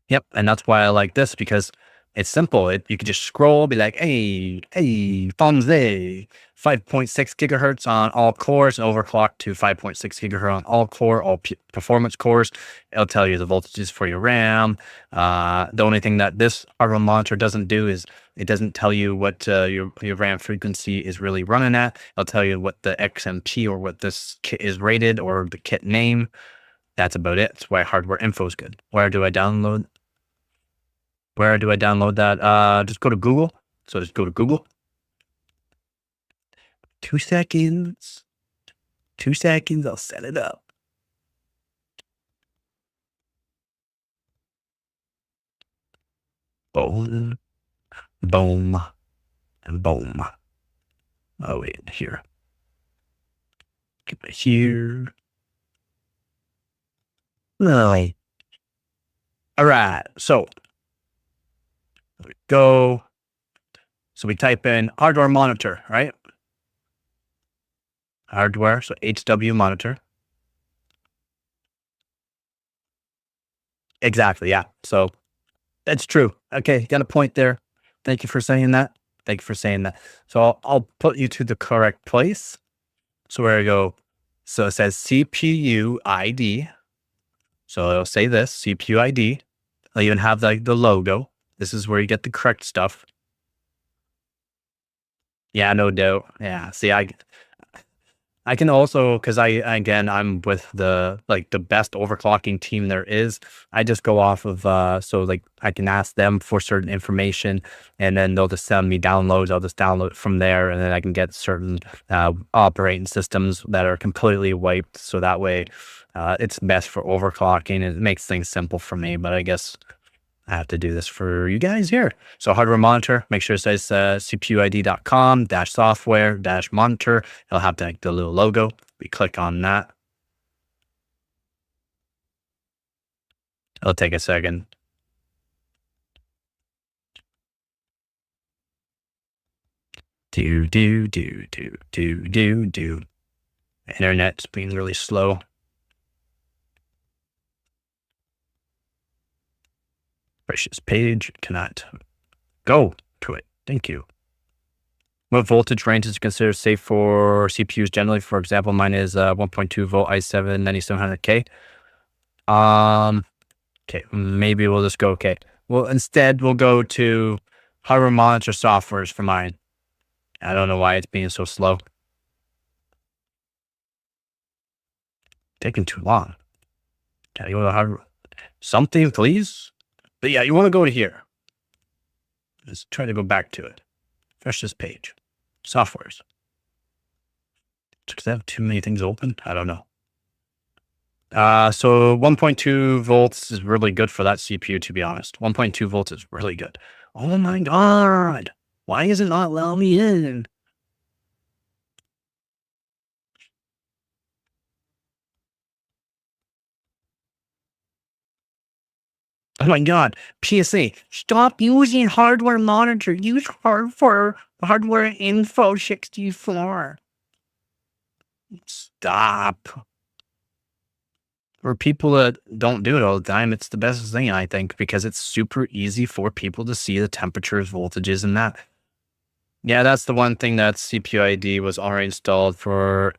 Yep, and that's why I like this, because it's simple. You could just scroll, be like, hey, Fonzie, 5.6 gigahertz on all cores, and overclock to 5.6 gigahertz on all performance cores. It'll tell you the voltages for your RAM. The only thing that this hardware monitor doesn't do is it doesn't tell you what your RAM frequency is really running at. It'll tell you what the XMP or what this kit is rated or the kit name. That's about it. That's why hardware info is good. Where do I download that? Just go to Google. So just go to Google. 2 seconds. 2 seconds. I'll set it up. Boom. Boom. And boom. Oh, wait. Here. Get it here. All right. So there we go. So we type in hardware monitor, right? Hardware. So HW monitor. Exactly. Yeah. So that's true. Okay. Got a point there. Thank you for saying that. Thank you for saying that. So I'll put you to the correct place. So where I go, so it says CPU ID. So it'll say this CPU ID. I'll even have like the logo. This is where you get the correct stuff. Yeah, no doubt. Yeah. See, I can also, because again, I'm with the best overclocking team there is. I just go off of, so like I can ask them for certain information and then they'll just send me downloads. I'll just download from there and then I can get certain operating systems that are completely wiped. So that way it's best for overclocking. It makes things simple for me, but I guess I have to do this for you guys here. So hardware monitor, make sure it says cpuid.com -software -monitor. It'll have the little logo. We click on that. It'll take a second. Do. Internet's being really slow. Precious page cannot go to it. Thank you. What voltage range is considered safe for CPUs generally? For example, mine is 1.2 volt i7 9700K. Okay, maybe we'll just go okay. Well, instead we'll go to hardware monitor softwares for mine. I don't know why it's being so slow. Taking too long. Okay, you want to hardware something, please? But yeah, you want to go to here. Let's try to go back to it. Refresh this page. Softwares. Because I have too many things open. I don't know. So 1.2 volts is really good for that CPU, to be honest. 1.2 volts is really good. Oh my God. Why is it not allowing me in? Oh my God. PSA, stop using hardware monitor. Use hardware info 64. Stop. For people that don't do it all the time, it's the best thing, I think, because it's super easy for people to see the temperatures, voltages, and that. Yeah, that's the one thing that CPU ID was already installed for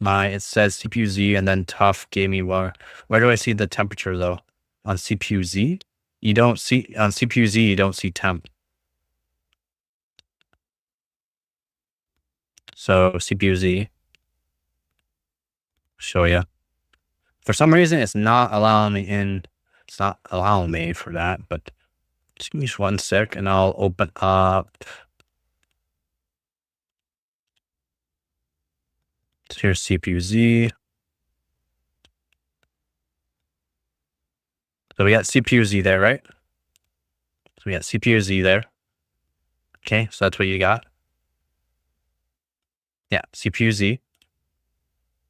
it says CPU Z and then tough gave me where do I see the temperature though? On CPU Z? You don't see, on CPU Z, you don't see temp. So CPU Z, show you. For some reason, it's not allowing me in. It's not allowing me for that, but just give me 1 sec and I'll open up. So here's CPU Z. So we got CPU Z there, right? So we got CPU Z there. Okay, so that's what you got. Yeah, CPU Z,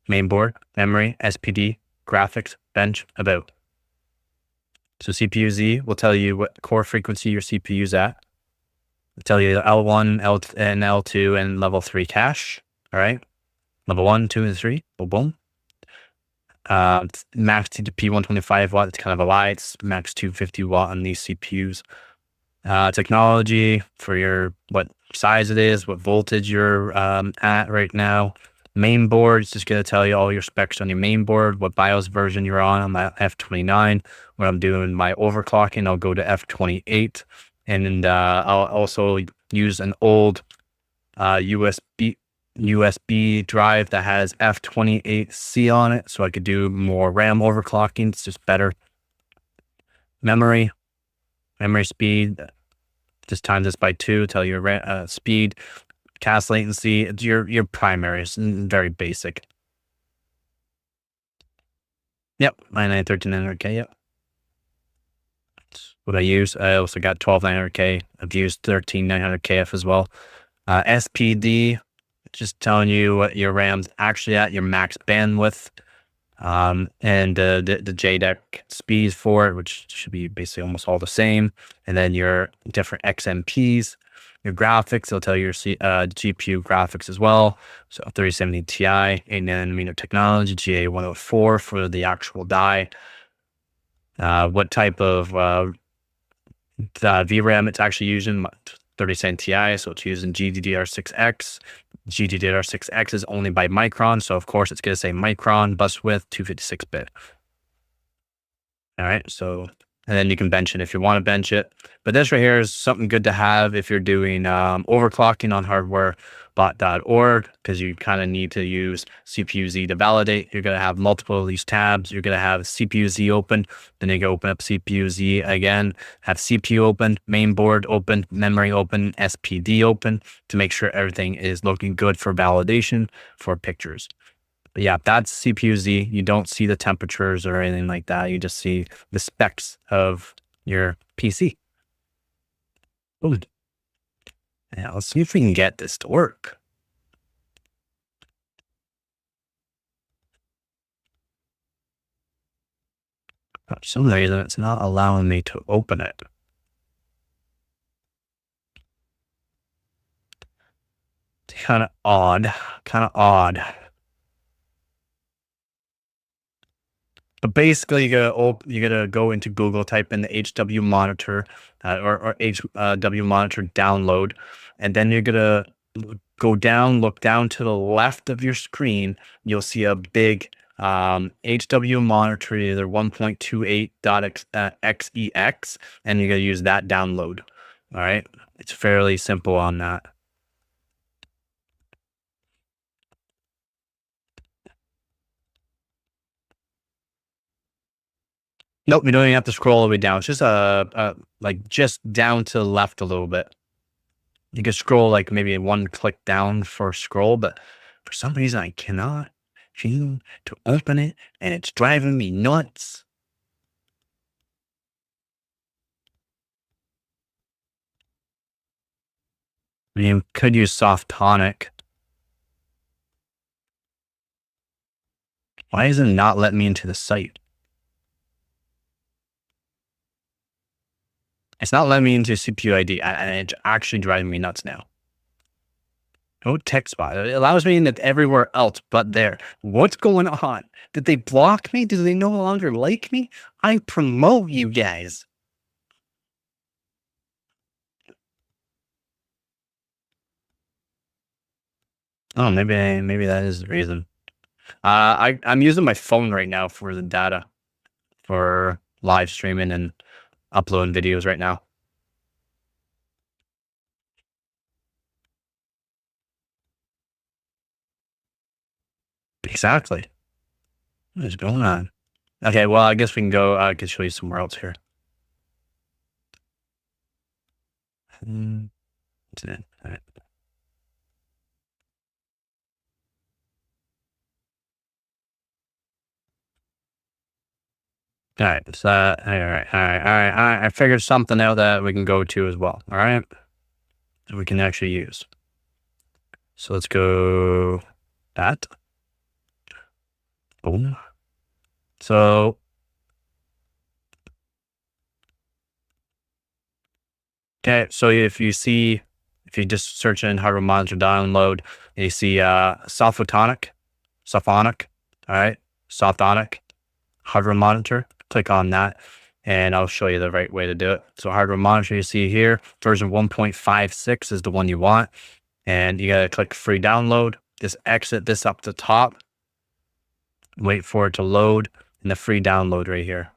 mainboard, memory, SPD, graphics, bench, about. So CPU Z will tell you what core frequency your CPU is at. It'll tell you L1, L and L2 and level 3 cache. All right. Level 1, 2, and 3. Boom, boom. Max TDP 125 watt. It's kind of a lie. It's max 250 watt on these CPUs. Technology for your what size it is, what voltage you're at right now. Main board is just going to tell you all your specs on your main board, what BIOS version you're on. I'm at F29. When I'm doing my overclocking, I'll go to F28. And I'll also use an old USB drive that has F28C on it, so I could do more RAM overclocking. It's just better. Memory speed, just times this by 2, tell your speed, cache latency. It's your primary. It's very basic. Yep, 13900K. Yep, that's what I use. I also got 12900K. I've used 13900KF as well. SPD, just telling you what your RAM's actually at, your max bandwidth, and the JDEC speeds for it, which should be basically almost all the same. And then your different XMPs, your graphics, it'll tell you your GPU graphics as well. So 3070 Ti, 8nm technology, GA104 for the actual die. What type of VRAM it's actually using, 3070 Ti, so it's using GDDR6X. GDDR6X is only by Micron, so of course it's going to say Micron bus width 256-bit. All right, so and then you can bench it if you want to bench it. But this right here is something good to have if you're doing overclocking on hardwarebot.org, because you kind of need to use CPU-Z to validate. You're going to have multiple of these tabs. You're going to have CPU-Z open, then you can open up CPU-Z again, have CPU open, main board open, memory open, SPD open to make sure everything is looking good for validation for pictures. But yeah, that's CPU-Z. You don't see the temperatures or anything like that. You just see the specs of your PC. Good. Yeah, let's see if we can get this to work. For some reason, it's not allowing me to open it. It's kind of odd. But basically, you gotta go into Google, type in the HW monitor or HW monitor download, and then you're gonna go down, look down to the left of your screen. You'll see a big HW monitor, either 1.28.xex, and you're gonna use that download. All right, it's fairly simple on that. Nope, you don't even have to scroll all the way down. It's just like just down to the left a little bit. You can scroll like maybe one click down for scroll, but for some reason I cannot seem to open it, and it's driving me nuts. I mean, could use soft tonic. Why is it not letting me into the site? It's not letting me into CPU ID, and it's actually driving me nuts now. No text spot. It allows me in everywhere else but there. What's going on? Did they block me? Do they no longer like me? I promote you guys. Oh, maybe that is the reason. I'm using my phone right now for the data for live streaming and uploading videos right now. Exactly. What is going on? Okay, well, I guess we can go. I can show you somewhere else here. All right. All right. So, all right. I figured something out that we can go to as well. All right. That we can actually use. So let's go that. Boom. So okay, so if you just search in hardware monitor download, you see sophonic, all right, sophonic hardware monitor. Click on that, and I'll show you the right way to do it. So hardware monitor, you see here, version 1.56 is the one you want, and you gotta click free download. Just exit this up the top, wait for it to load, and the free download right here.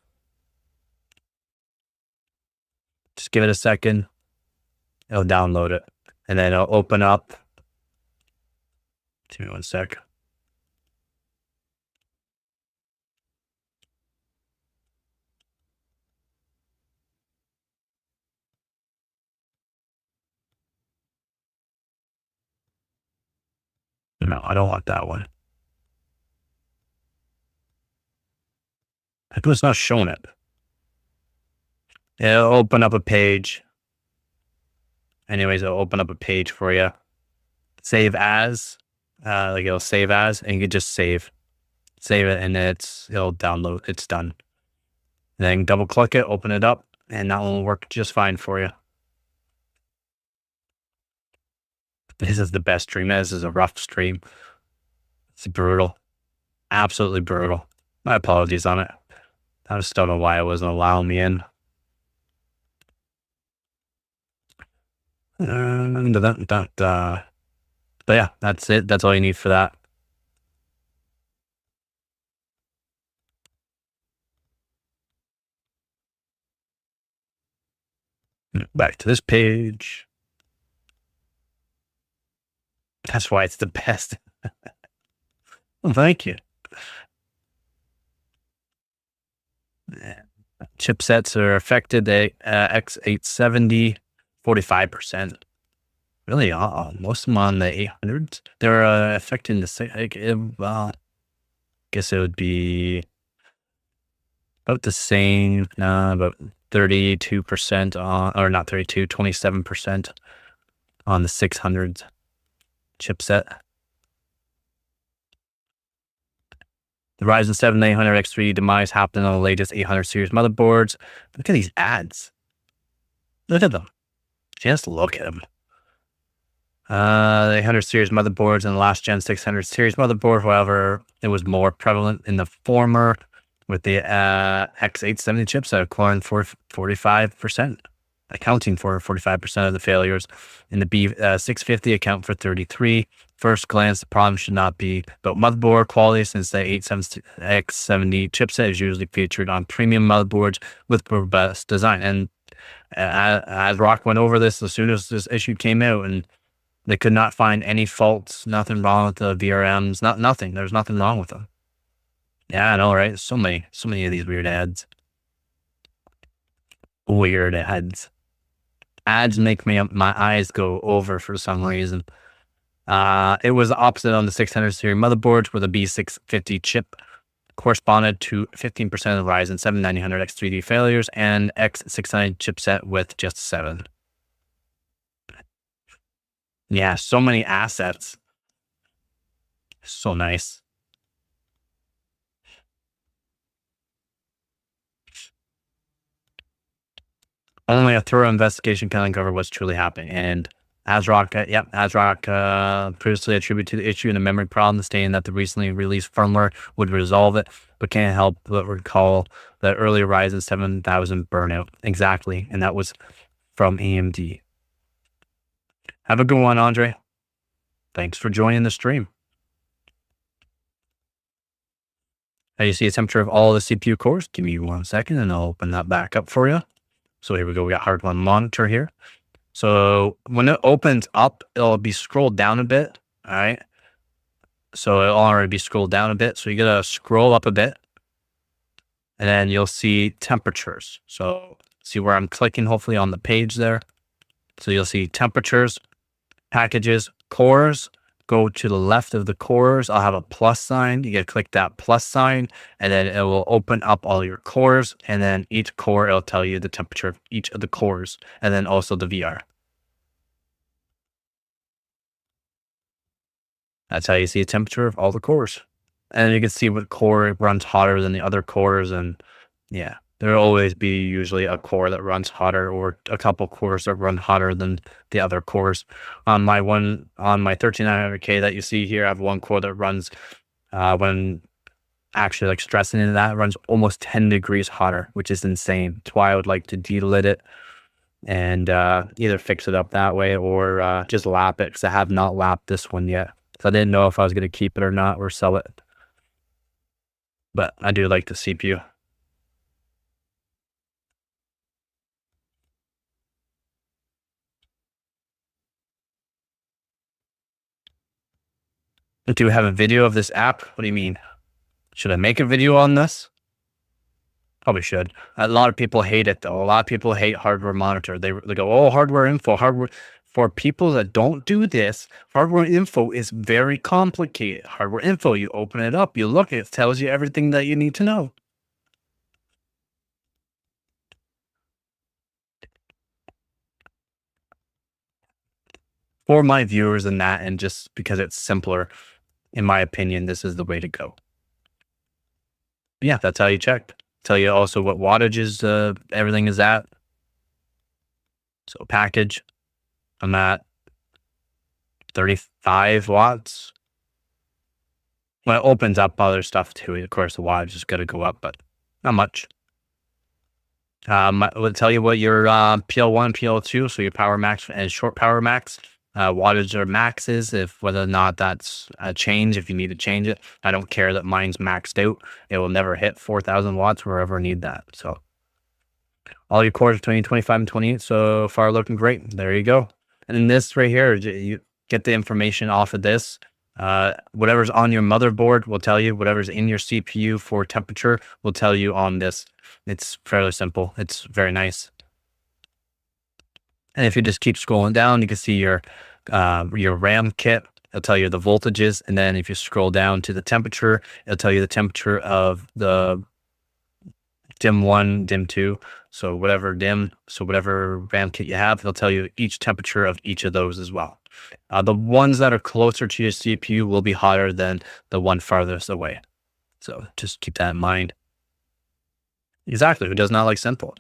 Just give it a second. It'll download it, and then it'll open up. Give me one sec. No, I don't want that one. It was not showing it. It'll open up a page. Anyways, it'll open up a page for you. Save as, like it'll save as, and you can just save it, and it'll download. It's done. And then double click it, open it up, and that will work just fine for you. This is the best stream. This is a rough stream. It's brutal, absolutely brutal. My apologies on it. I just don't know why it wasn't allowing me in. But yeah, that's it. That's all you need for that. Back to this page. That's why it's the best. Well, thank you. Chipsets are affected. The X870, 45%. Really, most of them on the 800s. They're affecting the same. Guess it would be about the same. About 32% on, or not 32, 27% on the 600 chipset. The Ryzen 7 800X3 demise happened on the latest 800 series motherboards. Look at these ads. Look at them. Just look at them. The 800 series motherboards and the last gen 600 series motherboard, however, it was more prevalent in the former, with the X870 chips that accounting for 45%, accounting for 45% of the failures. In the B650 account for 33. First glance, the problem should not be about motherboard quality, since the X70 chipset is usually featured on premium motherboards with robust design. And as Rock went over this as soon as this issue came out, and they could not find any faults, nothing wrong with the VRMs, nothing. There's nothing wrong with them. Yeah, I know, right? So many of these weird ads. Weird ads. Ads make my eyes go over for some reason. It was the opposite on the 600 series motherboards, where the B650 chip corresponded to 15% of the Ryzen 7 900X3D failures, and X690 chipset with just 7. Yeah, so many assets. So nice. Only a thorough investigation can uncover what's truly happening. And ASRock previously attributed the issue in a memory problem, stating that the recently released firmware would resolve it, but can't help but recall the earlier Ryzen 7000 burnout. Exactly. And that was from AMD. Have a good one, Andre. Thanks for joining the stream. Now you see a temperature of all the CPU cores. Give me 1 second and I'll open that back up for you. So here we go. We got hardware monitor here. So when it opens up, it'll be scrolled down a bit. All right. So it'll already be scrolled down a bit. So you gotta scroll up a bit, and then you'll see temperatures. So see where I'm clicking, hopefully on the page there. So you'll see temperatures, packages, cores. Go to the left of the cores. I'll have a plus sign. You gotta click that plus sign, and then it will open up all your cores. And then each core, it'll tell you the temperature of each of the cores, and then also the VR. That's how you see a temperature of all the cores. And you can see what core runs hotter than the other cores. And yeah, there'll always be usually a core that runs hotter, or a couple cores that run hotter than the other cores. On my 13900K that you see here, I have one core that runs, when actually like stressing into that, runs almost 10 degrees hotter, which is insane. That's why I would like to delit it and either fix it up that way, or just lap it, because I have not lapped this one yet. So I didn't know if I was going to keep it or not, or sell it. But I do like the CPU. Do we have a video of this app? What do you mean? Should I make a video on this? Probably should. A lot of people hate it though. A lot of people hate hardware monitor. They go, oh, hardware info, hardware. For people that don't do this, hardware info is very complicated. Hardware info, you open it up, you look, it tells you everything that you need to know. For my viewers and that, and just because it's simpler, in my opinion, this is the way to go. Yeah, that's how you check. Tell you also what wattages everything is at. So package, I'm at 35 watts. When it opens up other stuff too, of course, the wattage is going to go up, but not much. We'll tell you what your PL1, PL2, so your power max and short power max wattage or max is, if whether or not that's a change, if you need to change it. I don't care that mine's maxed out. It will never hit 4,000 watts wherever I need that. So all your cores between 25 and 28 so far looking great. There you go. And in this right here, you get the information off of this. Whatever's on your motherboard will tell you. Whatever's in your CPU for temperature will tell you on this. It's fairly simple. It's very nice. And if you just keep scrolling down, you can see your RAM kit. It'll tell you the voltages. And then if you scroll down to the temperature, it'll tell you the temperature of the dim 1, dim 2. So whatever RAM kit you have, it'll tell you each temperature of each of those as well. The ones that are closer to your CPU will be hotter than the one farthest away. So just keep that in mind. Exactly. Who does not like simple?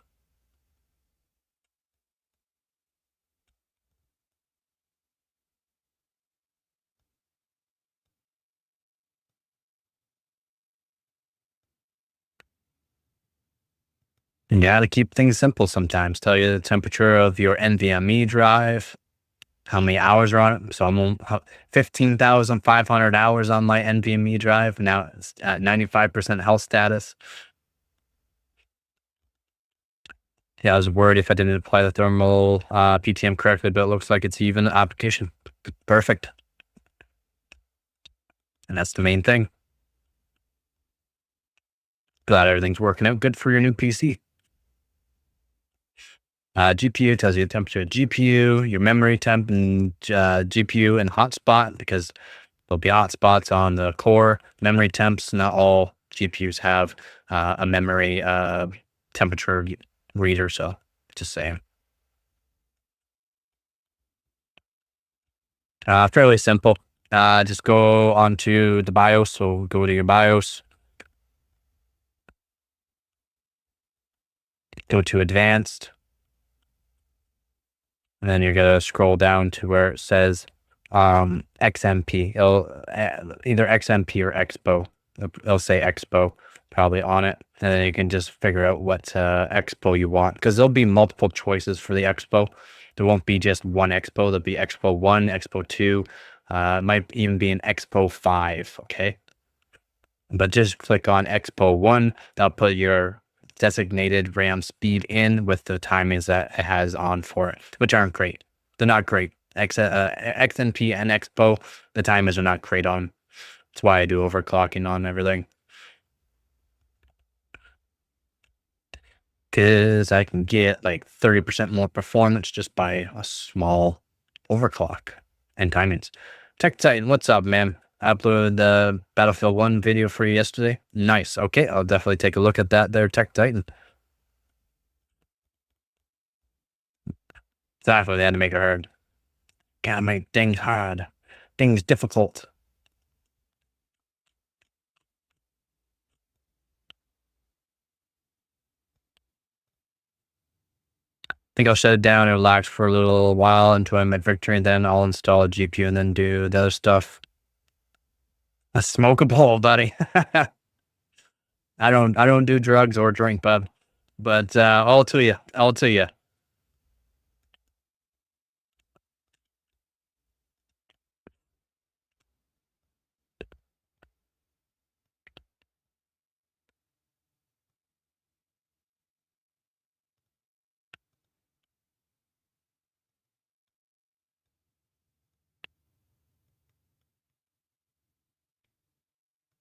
And you got to keep things simple sometimes. Tell you the temperature of your NVMe drive, how many hours are on it. So I'm on 15,500 hours on my NVMe drive. Now it's at 95% health status. Yeah, I was worried if I didn't apply the thermal PTM correctly, but it looks like it's even application. Perfect. And that's the main thing. Glad everything's working out good for your new PC. GPU tells you the temperature of GPU, your memory temp, and GPU and hotspot, because there'll be hotspots on the core memory temps. Not all GPUs have a memory temperature reader, so just saying. Fairly simple. Just go onto the BIOS. So go to your BIOS, go to advanced, and then you're gonna scroll down to where it says XMP. It'll either XMP or Expo. It'll say Expo probably on it, and then you can just figure out what Expo you want, because there'll be multiple choices for the Expo. There won't be just one Expo. There'll be Expo 1, Expo 2. It might even be an Expo 5. Okay, but just click on Expo 1. That'll put your designated RAM speed in with the timings that it has on for it, which aren't great. They're not great. XNP and Expo, the timers are not great on. That's why I do overclocking on everything. Because I can get like 30% more performance just by a small overclock and timings. Tech Titan, what's up, man? I uploaded the Battlefield 1 video for you yesterday. Nice. Okay, I'll definitely take a look at that there, Tech Titan. Exactly, they had to make it hard. Gotta make things hard. Things difficult. Think I'll shut it down and relax for a little while until I'm at victory, and then I'll install a GPU and then do the other stuff. A smoke a bowl, buddy. I don't do drugs or drink, bub. But all to you. All to you.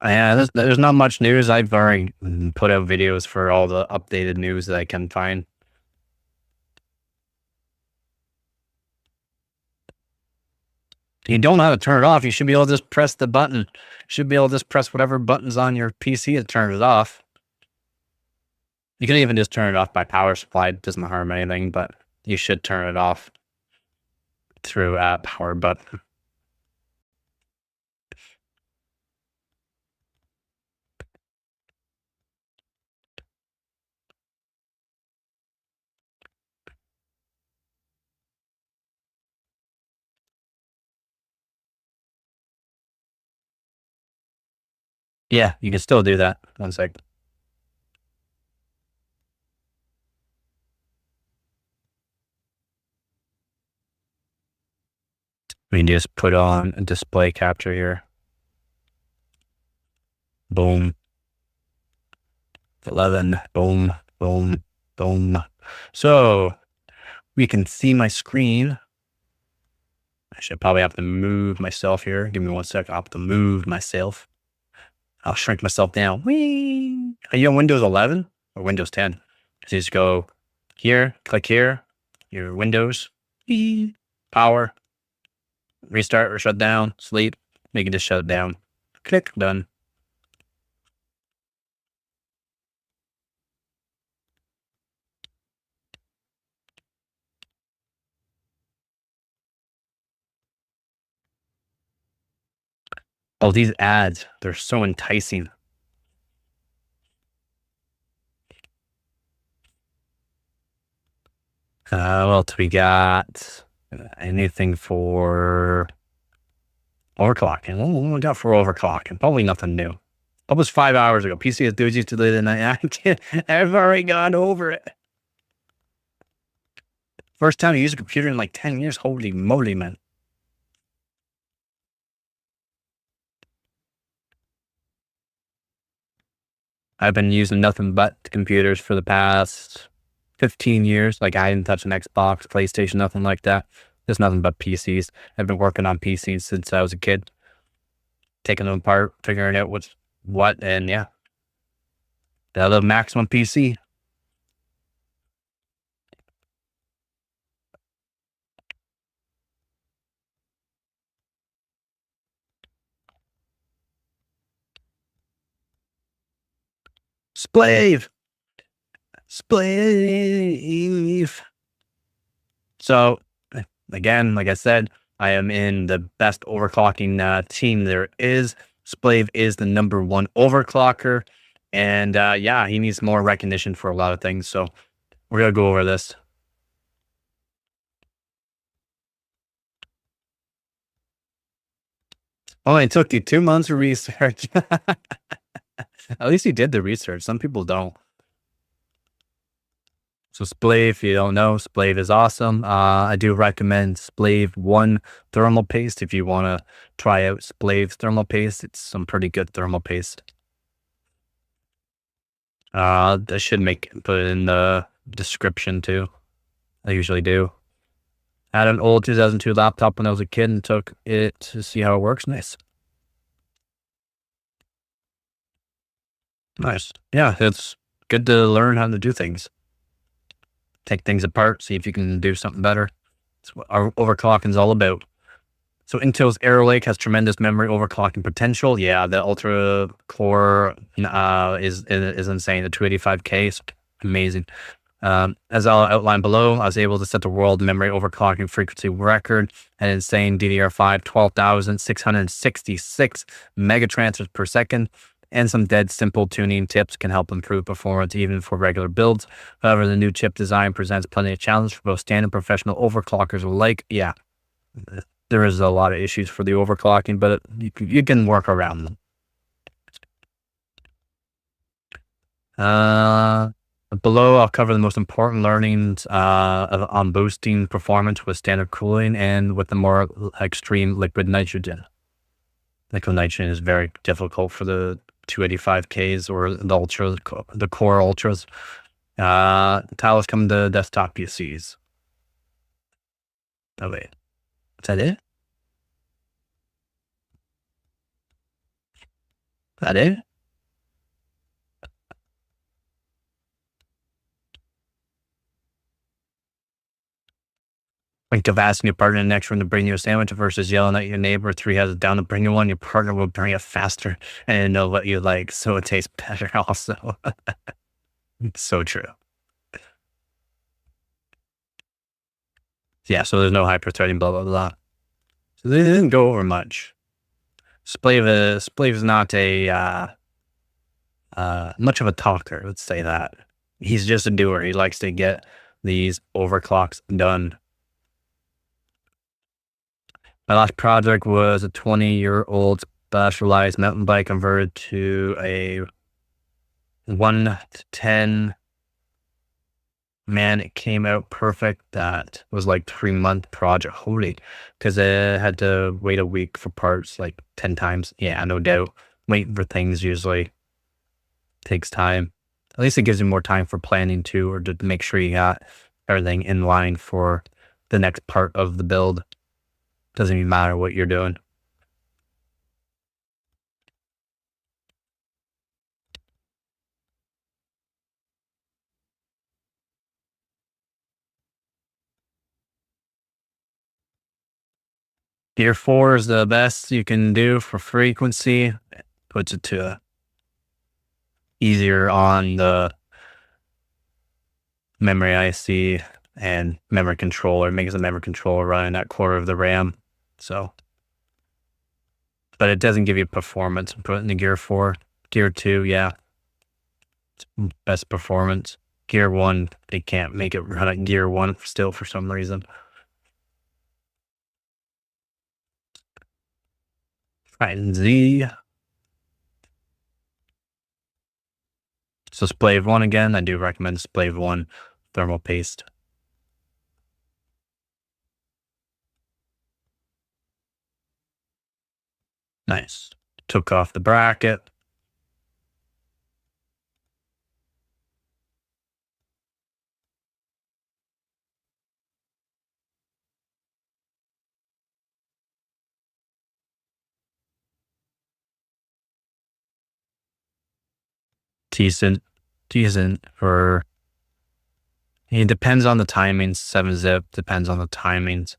Yeah, there's not much news. I've already put out videos for all the updated news that I can find. You don't know how to turn it off. You should be able to just press the button. You should be able to just press whatever buttons on your PC to turn it off. You can even just turn it off by power supply. It doesn't harm anything, but you should turn it off through power button. Yeah, you can still do that. One sec. We can just put on a display capture here. Boom. 11. Boom, boom, boom. So we can see my screen. I should probably have to move myself here. Give me 1 sec. I'll have to move myself. I'll shrink myself down. Whee! Are you on Windows 11 or Windows 10? So you just go here, click here, your Windows, whee, power, restart or shut down, sleep. You can just shut it down. Click, done. Oh, these ads, they're so enticing. What else we got? Anything for overclocking? What we got for overclocking? Probably nothing new. That was 5 hours ago. PC enthusiasts today tonight. I've already gone over it. First time I used a computer in like 10 years. Holy moly, man. I've been using nothing but computers for the past 15 years. Like I didn't touch an Xbox, PlayStation, nothing like that. There's nothing but PCs. I've been working on PCs since I was a kid, taking them apart, figuring out what's what, and yeah, the maximum PC. Splave, splave. So again, like I said, I am in the best overclocking team there is. Splave is the #1 overclocker. And yeah, he needs more recognition for a lot of things. So we're going to go over this. Only took you 2 months of research. At least you did the research. Some people don't. So Splave, if you don't know, Splave is awesome. I do recommend Splave 1 thermal paste if you want to try out Splave's thermal paste. It's some pretty good thermal paste. I should put it in the description too. I usually do. I had an old 2002 laptop when I was a kid and took it to see how it works. Nice. Nice. Yeah, it's good to learn how to do things. Take things apart, see if you can do something better. That's what our overclocking is all about. So Intel's Arrow Lake has tremendous memory overclocking potential. Yeah, the Ultra Core is insane. The 285K is amazing. As I'll outline below, I was able to set the world memory overclocking frequency record, an insane DDR5 12,666 megatransfers per second, and some dead simple tuning tips can help improve performance even for regular builds. However, the new chip design presents plenty of challenge for both standard and professional overclockers alike. Yeah, there is a lot of issues for the overclocking, but you can work around them. Below, I'll cover the most important learnings on boosting performance with standard cooling and with the more extreme liquid nitrogen. Liquid nitrogen is very difficult for the 285Ks or the core ultras. Tiles come to desktop PCs. Oh wait, is that it? Is that it? Think of asking your partner in the next room to bring you a sandwich versus yelling at your neighbor 3 houses down to bring you one. Your partner will bring it faster and know what you like, so it tastes better also. It's so true. Yeah, so there's no hyper-threading, blah, blah, blah. So they didn't go over much. Splave is not a much of a talker, let's say that. He's just a doer. He likes to get these overclocks done. My last project was a 20-year-old specialized mountain bike converted to a 1 to 10 Man, it came out perfect. That was like 3 month project. Holy, because I had to wait a week for parts like 10 times. Yeah, no doubt. Waiting for things usually takes time. At least it gives you more time for planning too, or to make sure you got everything in line for the next part of the build. Doesn't even matter what you're doing. Gear 4 is the best you can do for frequency. It puts it to easier on the memory IC and memory controller. It makes the memory controller running that quarter of the RAM. So, but it doesn't give you performance. Put it in the Gear 4. Gear 2, yeah, best performance. Gear 1, they can't make it run at Gear 1 still for some reason. Right, Z. So Splave 1 again. I do recommend Splave 1 thermal paste. Nice. Took off the bracket. Decent. Decent for... It depends on the timings. 7-zip depends on the timings.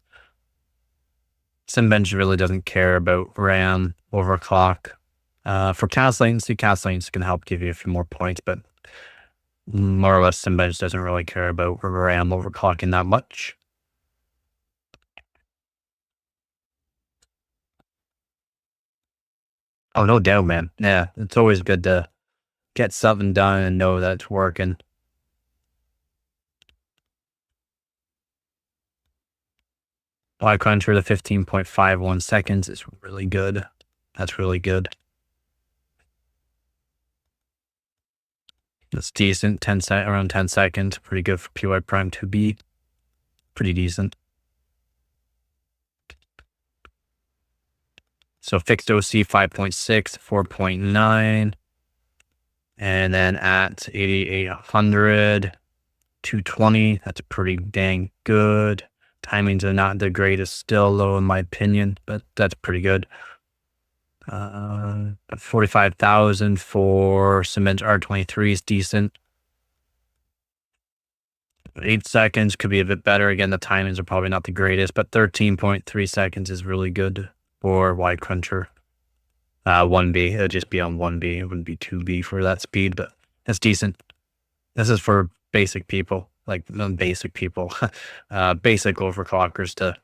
Cinebench really doesn't care about RAM overclock. For cast latency can help give you a few more points, but more or less Cinebench doesn't really care about RAM overclocking that much. Oh, no doubt, man. Yeah, it's always good to get something done and know that it's working. Y cruncher to 15.51 seconds is really good. That's really good. That's decent. Around 10 seconds. Pretty good for PY Prime 2B. Pretty decent. So fixed OC 5.6, 4.9. And then at 8800, 220. That's pretty dang good. Timings are not the greatest, still low in my opinion, but that's pretty good. 45,000 for Cement R23 is decent. 8 seconds could be a bit better. Again, the timings are probably not the greatest, but 13.3 seconds is really good for Y Cruncher. 1B, it'd just be on 1B. It wouldn't be 2B for that speed, but that's decent. This is for basic people, like basic people, basic overclockers to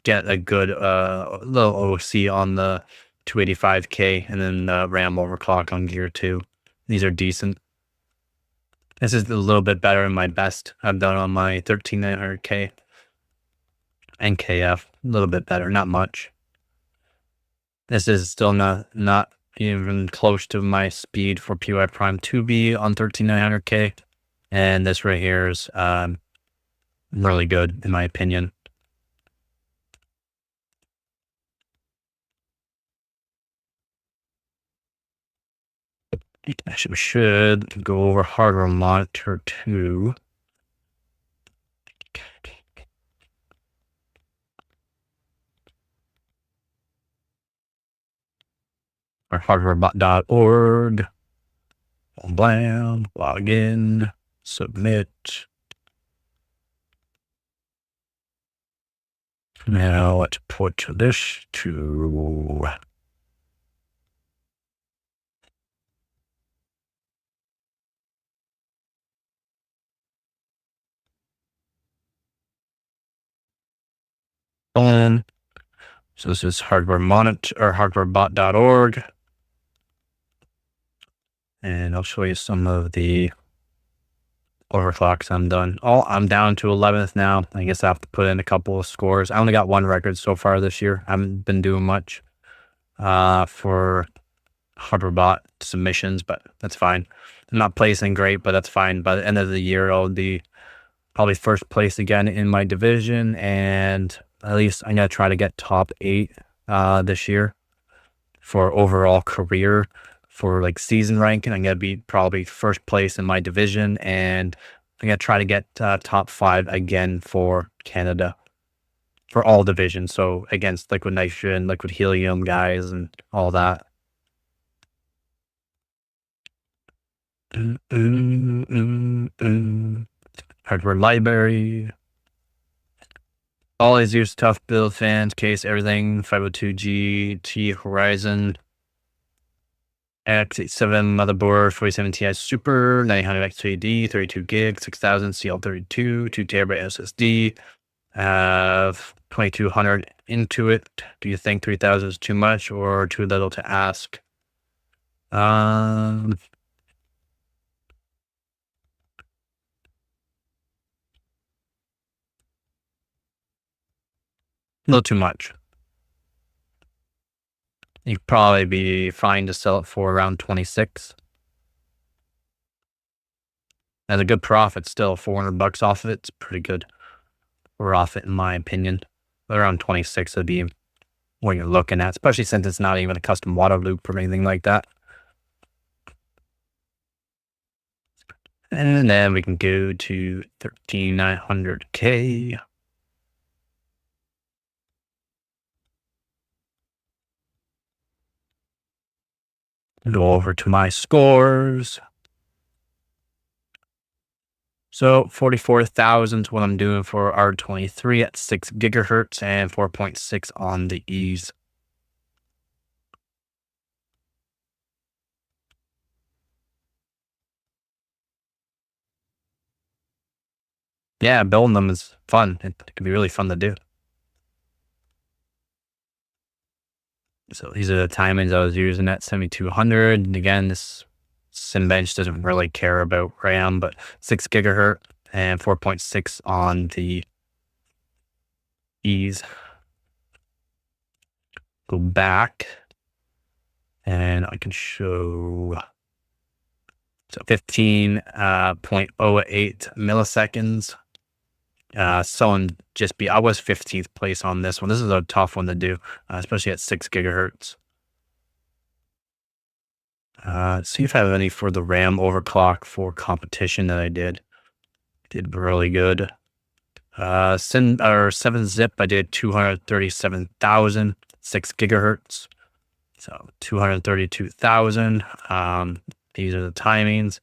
get a good little OC on the 285K and then RAM overclock on Gear 2. These are decent. This is a little bit better than my best I've done on my 13900K and KF. A little bit better, not much. This is still not even close to my speed for PY Prime 2B on 13900K. And this right here is really good, in my opinion. We should go over hardware monitor 2. Or hardwarebot.org. Blam, log in, submit. Now let's put this to on. So this is hardware monitor or hardwarebot.org. And I'll show you some of the overclocks I'm done. I'm down to 11th now. I guess I have to put in a couple of scores. I only got 1 record so far this year. I haven't been doing much for hardwarebot submissions, but that's fine. I'm not placing great, but that's fine. By the end of the year, I'll be probably first place again in my division, and at least I'm gonna try to get top 8 this year for overall career. For like season ranking, I'm gonna be probably first place in my division, and I'm gonna try to get top 5 again for Canada for all divisions. So against liquid nitrogen, liquid helium guys, and all that. Hardware library. Always use tough build fans, case everything, 502G, T Horizon, X87 motherboard, 47 Ti Super, 900 XAD, 32 gig, 6000 CL32, 2 terabyte SSD, 2200 into it. Do you think 3000 is too much or too little to ask? A little too much. You'd probably be fine to sell it for around 26. That's a good profit still. $400 off of it's pretty good profit in my opinion. But around 26 would be what you're looking at, especially since it's not even a custom water loop or anything like that. And then we can go to 13900K. Go over to my scores. So 44,000 is what I'm doing for R23 at 6 gigahertz and 4.6 on the E's. Yeah, building them is fun. It can be really fun to do. So these are the timings I was using at 7200. And again, this Simbench doesn't really care about RAM, but 6 gigahertz and 4.6 on the E's. Go back and I can show. So 15.08 milliseconds. Someone I was 15th place on this one. This is a tough one to do, especially at 6 gigahertz. See if I have any for the RAM overclock for competition that I did. Did really good. 7-zip, I did 237,000, 6 gigahertz. So 232,000. These are the timings.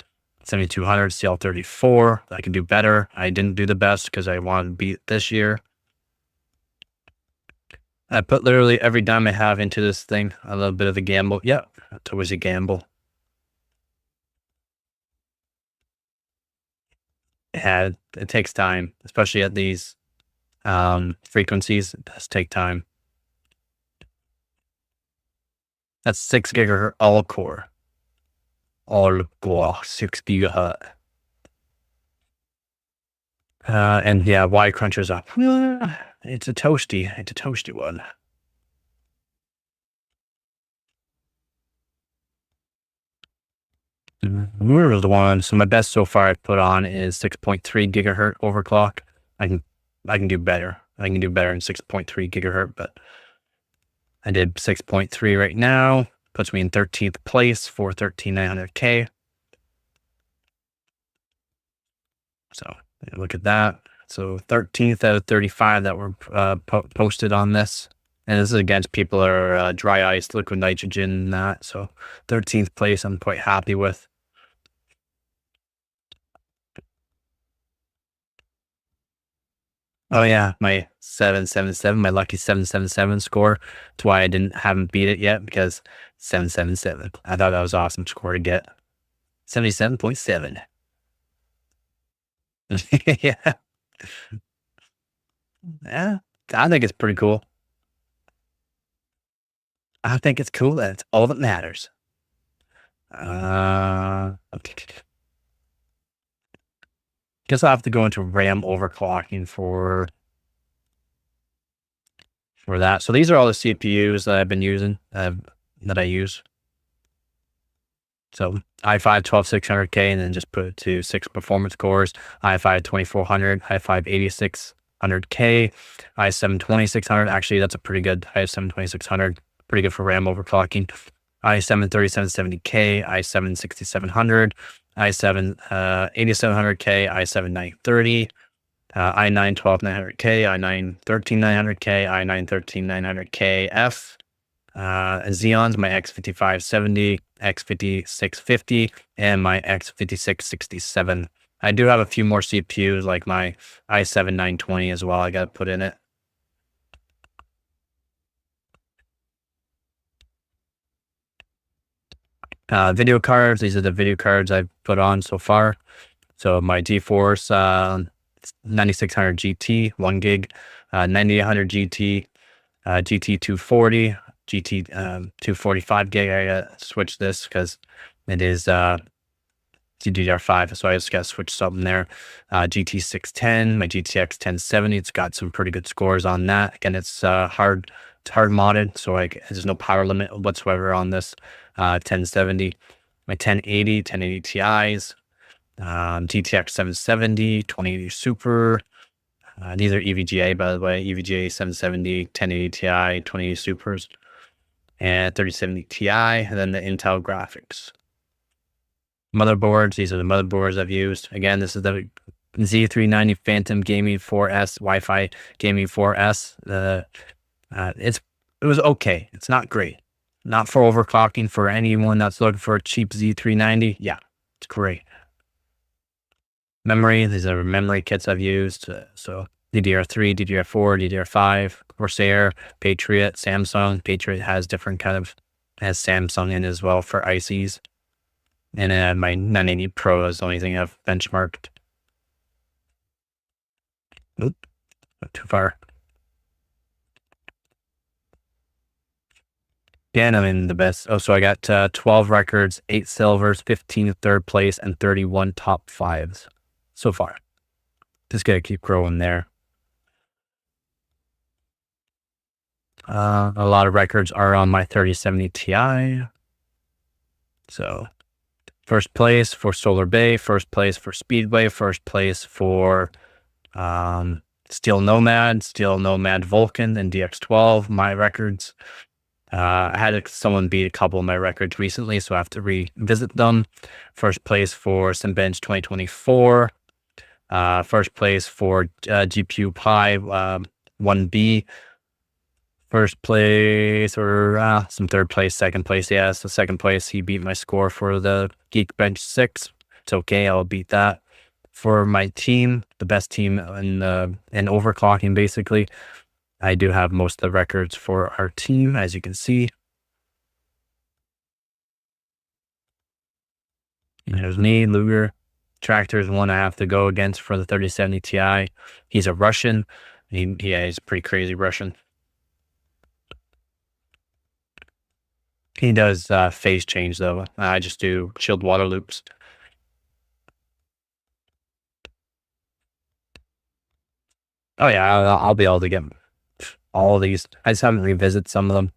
7200 CL34. I can do better. I didn't do the best because I wanted to beat this year. I put literally every dime I have into this thing. A little bit of a gamble. Yeah, it's always a gamble. It takes time, especially at these frequencies. It does take time. That's 6 gigahertz all core. All core, 6 gigahertz. And yeah, Y cruncher's up. It's a toasty one. Where was the one? So my best so far I've put on is 6.3 gigahertz overclock. I can do better. I can do better in 6.3 gigahertz, but I did 6.3 right now. Puts me in 13th place for 13900K. So look at that. So 13th out of 35 that were posted on this. And this is against people that are dry ice, liquid nitrogen, and that. So 13th place I'm quite happy with. Oh yeah, my 777, my lucky 777 score. That's why I haven't beat it yet, because 777. I thought that was an awesome score to get. 77.7. Yeah. Yeah. I think it's pretty cool. I think it's cool. That's all that matters. Guess I'll have to go into RAM overclocking for that. So these are all the CPUs that I've been using, that I use. So i5 12600K, and then just put it to 6 performance cores. i5 2400, i5 8600K, i7 2600. Actually, that's a pretty good i7 2600. Pretty good for RAM overclocking. i7 3770K, i7 6700, i7 8700K, i7 930, i9 12900K, i9 13900K, i9 13900K F. Xeons, my X5570, X5650, and my X5667. I do have a few more CPUs, like my i7 920 as well. I got to put in it. Video cards. These are the video cards I've put on so far. So my GeForce 9600 GT, 1 gig, 9800 GT, GT 240, GT 245 gig. I gotta switch this because it is DDR5, so I just gotta switch something there. GT 610, my GTX 1070. It's got some pretty good scores on that. Again, it's hard modded, so like there's no power limit whatsoever on this 1070. My 1080 Ti's, GTX 770, 2080 Super. These are EVGA, by the way, EVGA 770, 1080 Ti, 2080 Supers, and 3070 Ti, and then the Intel graphics. Motherboards. These are the motherboards I've used. Again, this is the Z390 Phantom Gaming 4S Wi-Fi Gaming 4S. It was okay. It's not great. Not for overclocking. For anyone that's looking for a cheap Z390, yeah, it's great. Memory. These are memory kits I've used. So DDR3, DDR4, DDR5, Corsair, Patriot, Samsung. Patriot has different has Samsung in as well for ICs. And then my 980 Pro is the only thing I've benchmarked. Oop, not too far. Again, I'm in the best. Oh, so I got 12 records, 8 silvers, 15 third place, and 31 top fives so far. Just gotta keep growing there. A lot of records are on my 3070 Ti. So first place for Solar Bay, first place for Speedway, first place for Steel Nomad Vulcan, and DX12, my records. I had someone beat a couple of my records recently, so I have to revisit them. First place for Simbench 2024. First place for GPU Pi 1B. First place, or some third place, second place. Yeah, so second place, he beat my score for the Geekbench 6. It's okay, I'll beat that. For my team, the best team in overclocking, basically, I do have most of the records for our team, as you can see. And there's me, Luger. Tractor is one I have to go against for the 3070 Ti. He's a Russian. He's pretty crazy Russian. He does phase change though. I just do chilled water loops. Oh yeah, I'll be able to get all of these. I just haven't revisited some of them.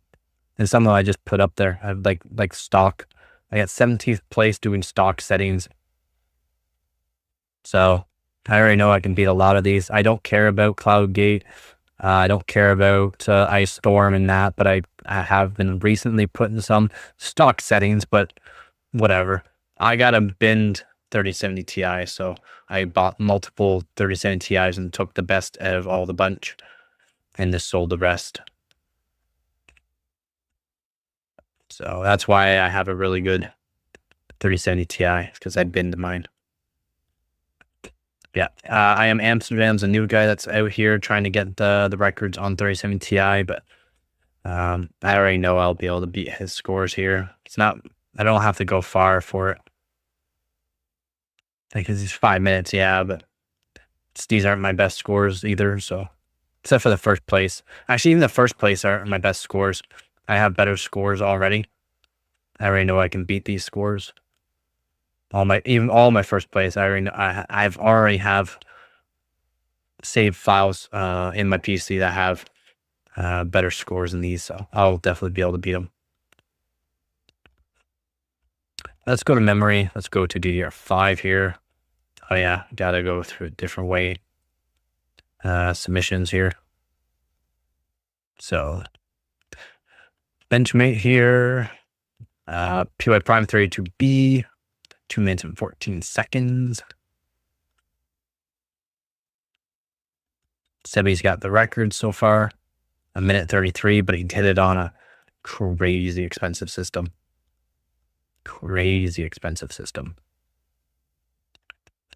And some of them I just put up there. I have like stock. I got 17th place doing stock settings. So I already know I can beat a lot of these. I don't care about CloudGate. I don't care about Ice Storm and that, but I have been recently putting some stock settings, but whatever. I got a binned 3070 Ti, so I bought multiple 3070 Ti's and took the best out of all the bunch and just sold the rest. So that's why I have a really good 3070 Ti, because I binned mine. Yeah, I am Amsterdam's a new guy that's out here trying to get the records on 3070 Ti, but I already know I'll be able to beat his scores here. I don't have to go far for it. Because it's 5 minutes, yeah, but these aren't my best scores either, so except for the first place. Actually, even the first place aren't my best scores. I have better scores already. I already know I can beat these scores. All my first place, I've already have saved files in my PC that have better scores than these, so I'll definitely be able to beat them. Let's go to memory. Let's go to DDR5 here. Oh yeah, gotta go through a different way. Submissions here. So Benchmate here. PY Prime 32B, 2 minutes and 14 seconds. Sebi's got the record so far, 1:33, but he did it on a crazy expensive system. Crazy expensive system.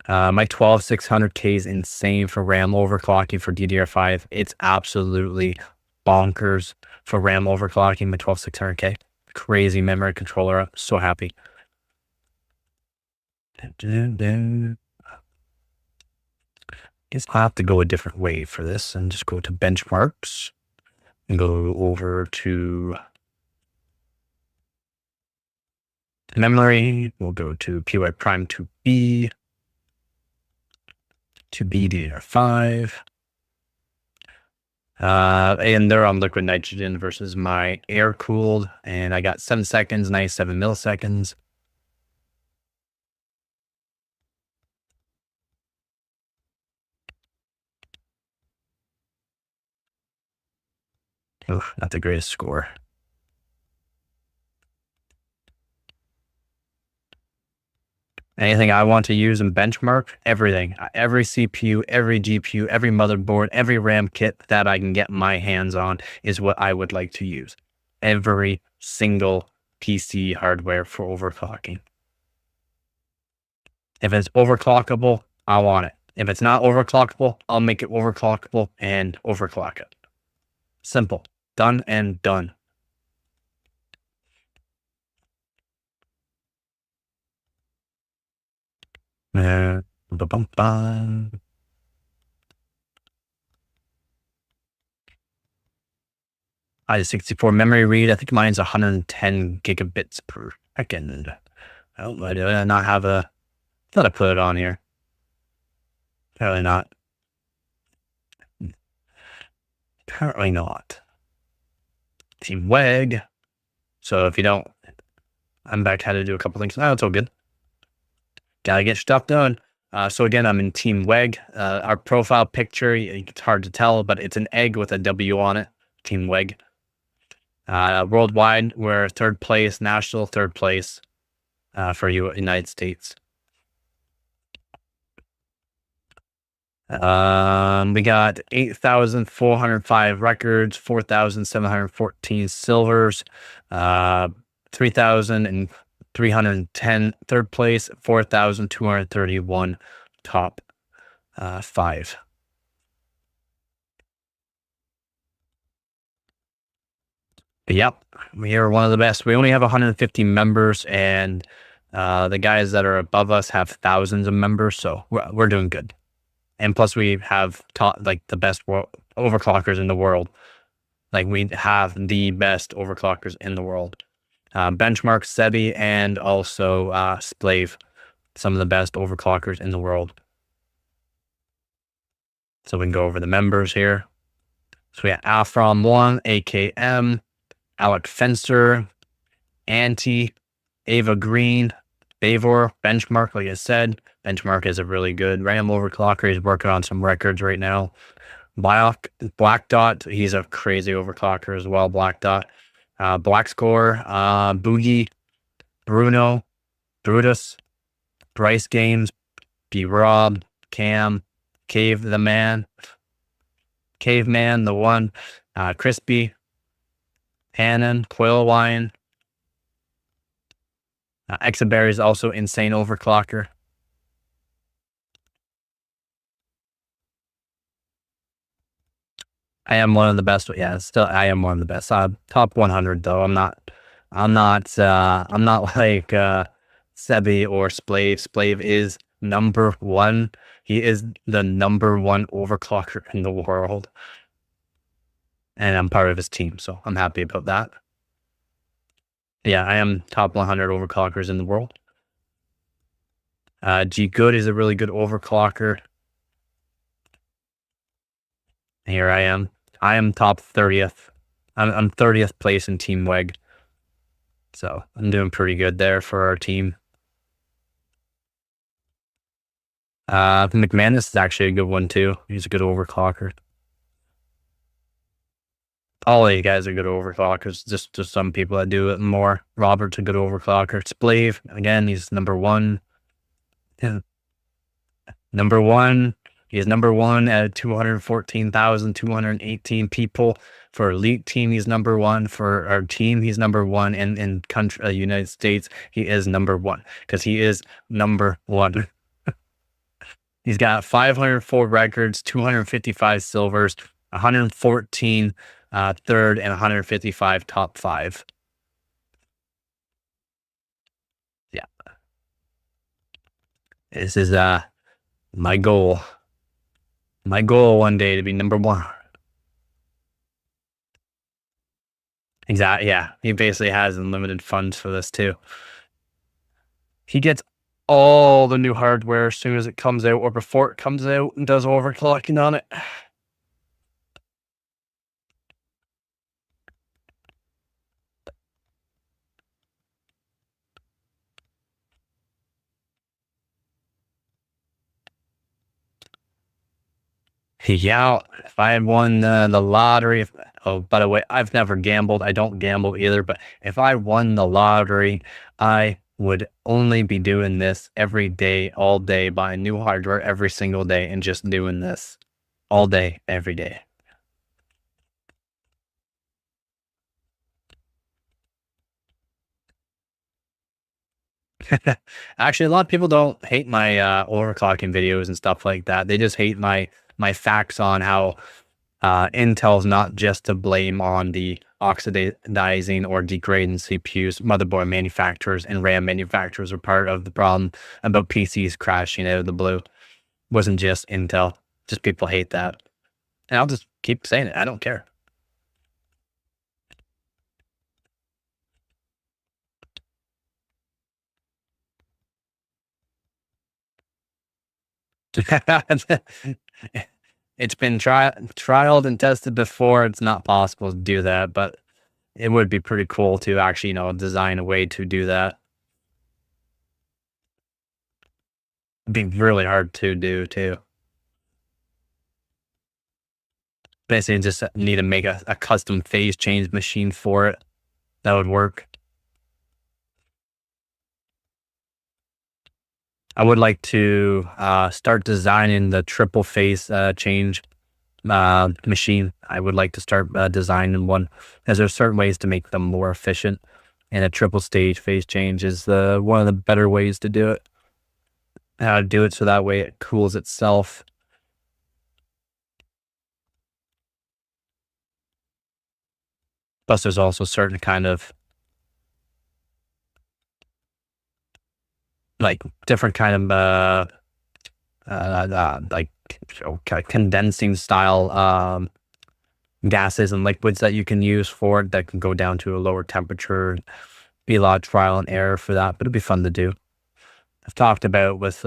My 12600K is insane for RAM overclocking for DDR5. It's absolutely bonkers for RAM overclocking my 12600K. Crazy memory controller. I'm so happy. Guess I'll have to go a different way for this and just go to benchmarks and go over to memory. We'll go to PY Prime 2B, 2B DDR5. And they're on liquid nitrogen versus my air cooled, and I got 7 seconds, 97 milliseconds. Oh, not the greatest score. Anything I want to use and benchmark, everything, every CPU, every GPU, every motherboard, every RAM kit that I can get my hands on is what I would like to use. Every single PC hardware for overclocking. If it's overclockable, I want it. If it's not overclockable, I'll make it overclockable and overclock it. Simple. Done and done. I have 64 memory read. I think mine's 110 gigabits per second. Oh, I do not have a. I thought I put it on here. Apparently not. Apparently not. Team WEG. So if you don't, I'm back. Had to do a couple things. Oh, it's all good. Gotta get stuff done. So again, I'm in Team WEG. Our profile picture, it's hard to tell, but it's an egg with a W on it. Team WEG. Worldwide, we're third place, national third place for United States. We got 8,405 records, 4,714 silvers, 3,310 third place, 4,231 top 5. But yep, we are one of the best. We only have 150 members, and the guys that are above us have thousands of members, so we're doing good. And plus, we have like the best overclockers in the world. Like we have the best overclockers in the world. Benchmark, Sebi, and also Splave, some of the best overclockers in the world. So we can go over the members here. So we have Afrom1, AKM, Alec Fencer, Anti, Ava Green, Bavor, Benchmark, like I said. Benchmark is a really good RAM overclocker. He's working on some records right now. Black Dot, he's a crazy overclocker as well. Black Dot, Black Score, Boogie, Bruno, Brutus, Bryce Games, B Rob, Cam, Caveman, the one, Crispy, Hannon, Quail Wine. Exaberry is also insane overclocker. I am one of the best. Yeah, still, I am one of the best. Top 100 though. I'm not like Sebi or Splave. Splave is number 1. He is the number 1 overclocker in the world. And I'm part of his team, so I'm happy about that. Yeah, I am top 100 overclockers in the world. G Good is a really good overclocker. Here I am. I am top 30th. I'm 30th place in Team WEG. So I'm doing pretty good there for our team. McManus is actually a good one too. He's a good overclocker. All of you guys are good overclockers. Just some people that do it more. Robert's a good overclocker. Splave, again, he's number one. Yeah. Number one. He's number one at 214,218 people. For elite team, he's number one. For our team, he's number one. And in country, United States, he is number one because he is number one. He's got 504 records, 255 silvers, 114 third, and 155 top five. Yeah, this is my goal. My goal one day to be number one. Exactly. Yeah, he basically has unlimited funds for this too. He gets all the new hardware as soon as it comes out or before it comes out and does overclocking on it. Yeah, if I had won the lottery, oh, by the way, I've never gambled. I don't gamble either. But if I won the lottery, I would only be doing this every day, all day, buying new hardware every single day and just doing this all day, every day. Actually, a lot of people don't hate my overclocking videos and stuff like that. They just hate my facts on how Intel's not just to blame on the oxidizing or degrading CPUs. Motherboard manufacturers and RAM manufacturers are part of the problem about PCs crashing out of the blue. It wasn't just Intel. Just people hate that. And I'll just keep saying it. I don't care. It's been trialed and tested before. It's not possible to do that, but it would be pretty cool to actually, design a way to do that. It'd be really hard to do too. Basically, just need to make a custom phase change machine for it. That would work. I would like to start designing the triple phase change machine. I would like to start designing one, as there's certain ways to make them more efficient. And a triple stage phase change is one of the better ways to do it. How to do it so that way it cools itself. Plus, there's also certain kind of like different kind of like condensing style gases and liquids that you can use for it that can go down to a lower temperature. Be a lot of trial and error for that, but it'd be fun to do. I've talked about with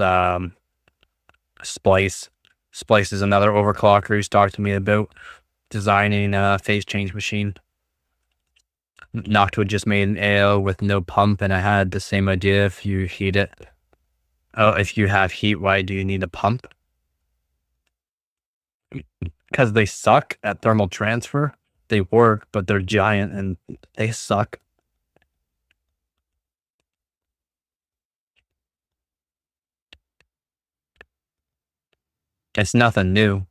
Splice. Splice is another overclocker who's talked to me about designing a phase change machine. Noctua just made an AO with no pump, and I had the same idea. If you heat it, oh, if you have heat, why do you need a pump? Because they suck at thermal transfer. They work, but they're giant and they suck. It's nothing new.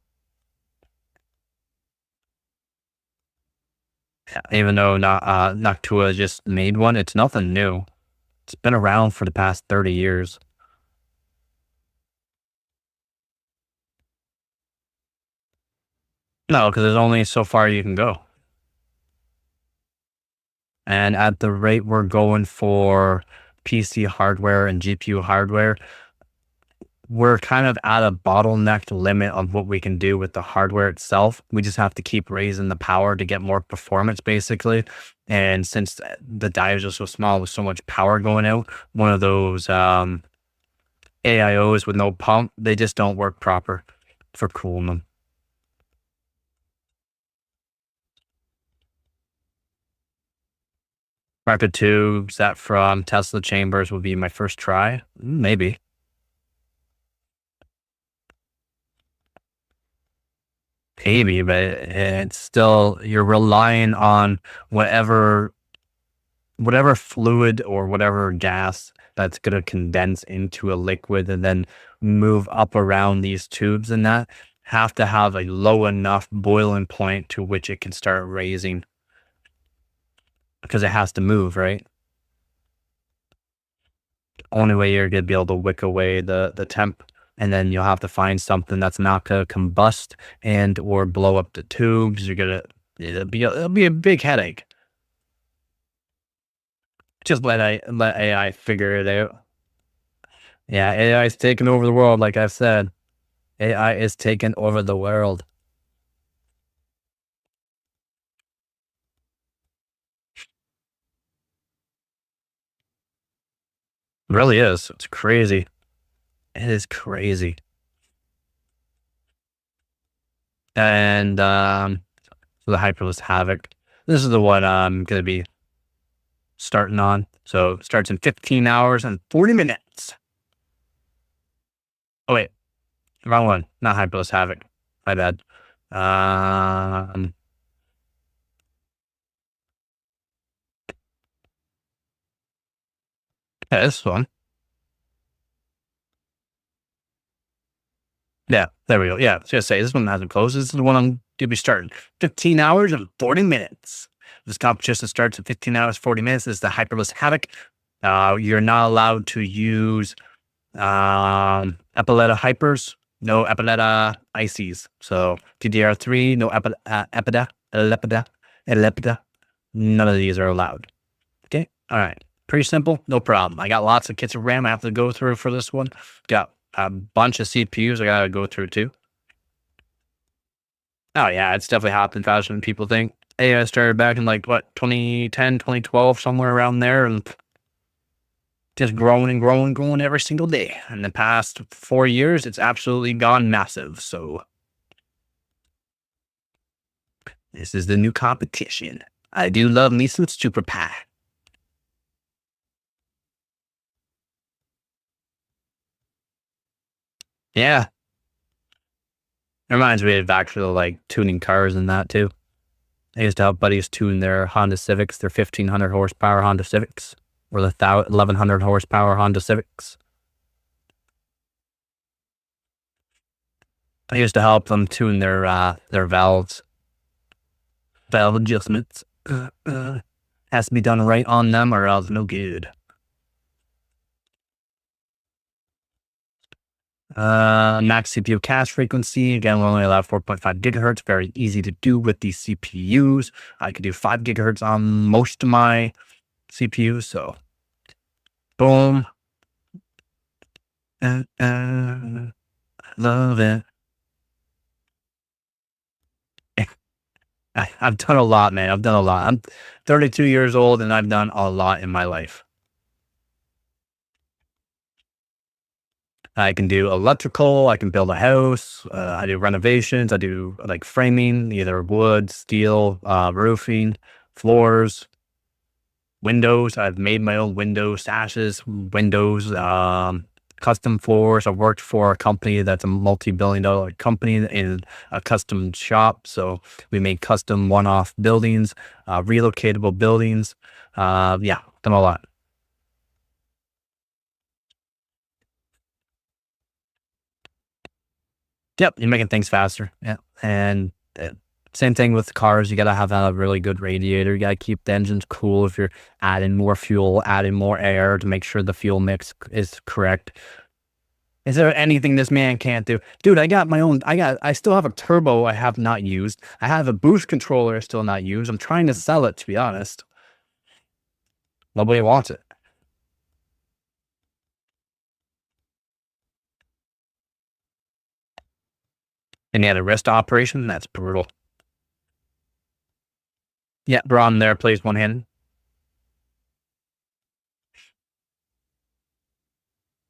Even though Noctua just made one, it's nothing new. It's been around for the past 30 years. No, because there's only so far you can go. And at the rate we're going for PC hardware and GPU hardware, we're kind of at a bottlenecked limit of what we can do with the hardware itself. We just have to keep raising the power to get more performance, basically. And since the diodes are so small with so much power going out, one of those AIOs with no pump, they just don't work proper for cooling them. Rapid tubes that from Tesla chambers would be my first try. Maybe. maybe, but it's still you're relying on whatever whatever fluid or whatever gas that's going to condense into a liquid and then move up around these tubes and that have to have a low enough boiling point to which it can start raising because it has to move, right? Only way you're going to be able to wick away the temp, and then you'll have to find something that's not going to combust and or blow up the tubes. You're gonna it'll be a big headache. Just let AI figure it out. Yeah, AI is taking over the world, like I've said. AI is taking over the world. It really is. It's crazy. It is crazy. And so the Hyperless Havoc. This is the one I'm gonna be starting on. So it starts in 15 hours and 40 minutes. Oh wait, wrong one. Not Hyperless Havoc. My bad. Um, yeah, this one. Yeah, there we go. Yeah, I was gonna say this one hasn't closed. This is the one I'm gonna be starting. 15 hours and 40 minutes. This competition starts at 15 hours, 40 minutes. This is the Hyperless Havoc. You're not allowed to use Epileta Hypers, no Epileta Ices. So TDR3, no Lepida. None of these are allowed. Okay. All right. Pretty simple. No problem. I got lots of kits of RAM I have to go through for this one. Got a bunch of CPUs I got to go through too. Oh, yeah. It's definitely happened faster than people think. AI started back in like what, 2010, 2012, somewhere around there. And just growing and growing and growing every single day. In the past 4 years, it's absolutely gone massive. So this is the new competition. I do love me some super pie. Yeah. It reminds me of actually like tuning cars and that too. I used to help buddies tune their Honda Civics, their 1500 horsepower Honda Civics, or the 1100 horsepower Honda Civics. I used to help them tune their valve adjustments. Has to be done right on them, or else no good. Max CPU cache frequency. Again, we're only allowed 4.5 gigahertz. Very easy to do with these CPUs. I could do 5 gigahertz on most of my CPUs. So, boom. Love it. I've done a lot, man. I've done a lot. I'm 32 years old and I've done a lot in my life. I can do electrical. I can build a house. I do renovations. I do like framing, either wood, steel, roofing, floors, windows. I've made my own window sashes, windows, custom floors. I've worked for a company that's a multi-billion-dollar company in a custom shop. So we make custom one-off buildings, relocatable buildings. Yeah, done a lot. Yep, you're making things faster. Yeah, and same thing with cars. You got to have a really good radiator. You got to keep the engines cool. If you're adding more fuel, adding more air to make sure the fuel mix is correct. Is there anything this man can't do? Dude, I got my own. I still have a turbo I have not used. I have a boost controller I still not used. I'm trying to sell it, to be honest. Nobody wants it. And yeah, the wrist operation, that's brutal. Yeah, Braun there plays one handed.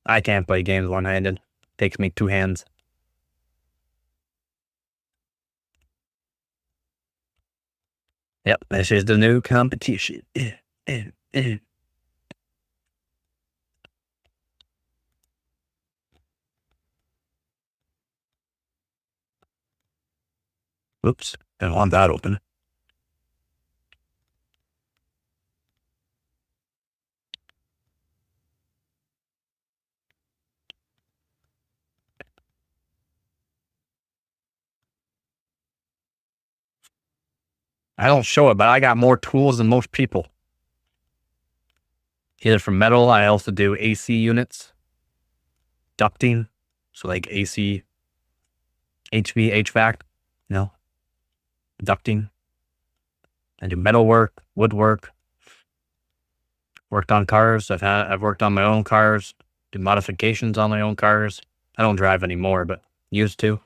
I can't play games one handed. Takes me two hands. Yep, this is the new competition. Eh, eh. Whoops, I don't want that open. I don't show it, but I got more tools than most people. Either from metal, I also do AC units, ducting, so like AC, HV, HVAC, you know, ducting. I do metal work, woodwork. Worked on cars. I've worked on my own cars. Do modifications on my own cars. I don't drive anymore, but used to.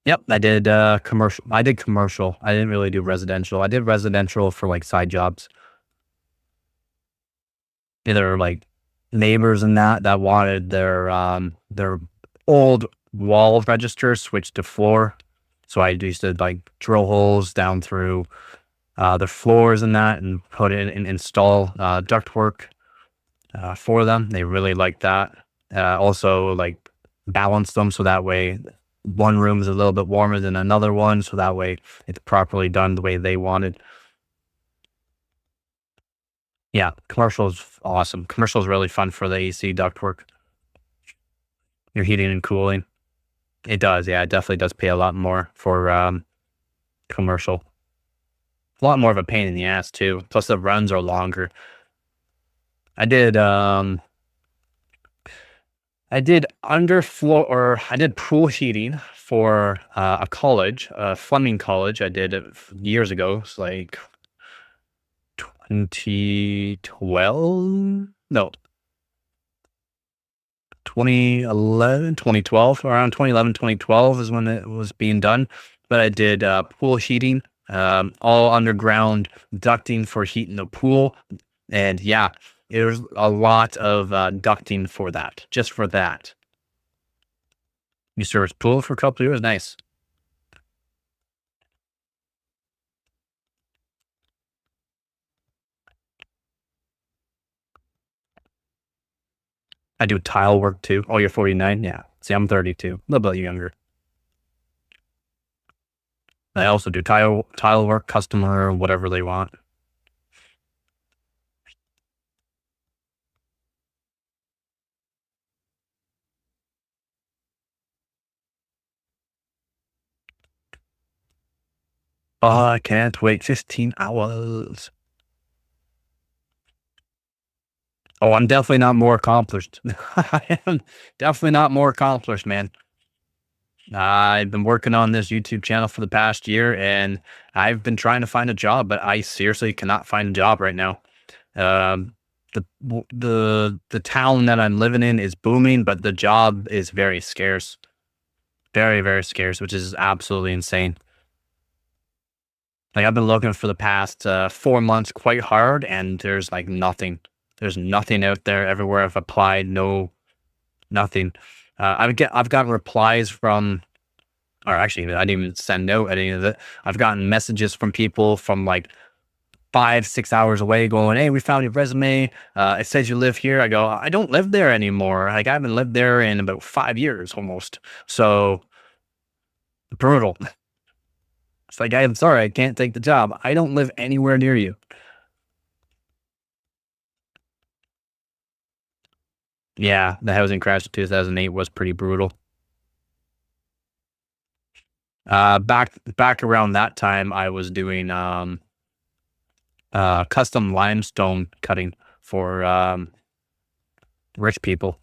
Yep, I did commercial. I did commercial. I didn't really do residential. I did residential for like side jobs. Either like neighbors and that wanted their old wall register switched to floor. So I used to like drill holes down through the floors and that and put in and install ductwork for them. They really liked that. Also like balance them so that way one room is a little bit warmer than another one. So that way it's properly done the way they wanted. Yeah, commercial is awesome. Commercial is really fun for the AC ductwork. Your heating and cooling. It does. Yeah, it definitely does pay a lot more for commercial. A lot more of a pain in the ass too. Plus the runs are longer. I did underfloor or I did pool heating for a college, Fleming College. I did it years ago. It's like 2012. No, 2011, 2012, around 2011, 2012 is when it was being done. But I did pool heating, all underground ducting for heating the pool. And yeah, there's a lot of ducting for that, just for that. You service pool for a couple of years, nice. I do tile work too. Oh, you're 49? Yeah. See, I'm 32, a little bit younger. I also do tile work, customer, whatever they want. Oh, I can't wait 15 hours. Oh, I'm definitely not more accomplished. I am definitely not more accomplished, man. I've been working on this YouTube channel for the past year and I've been trying to find a job, but I seriously cannot find a job right now. Um, the town that I'm living in is booming, but the job is very scarce. Very, very scarce, which is absolutely insane. Like I've been looking for the past 4 months quite hard, and there's like nothing. There's nothing out there. Everywhere I've applied, no, nothing. I've gotten replies from, or actually, I didn't even send out any of it. I've gotten messages from people from like 5, 6 hours away, going, "Hey, we found your resume. It says you live here." I go, "I don't live there anymore. Like I haven't lived there in about 5 years almost." So brutal. It's like, I'm sorry, I can't take the job. I don't live anywhere near you. Yeah, the housing crash of 2008 was pretty brutal. Back around that time, I was doing custom limestone cutting for rich people.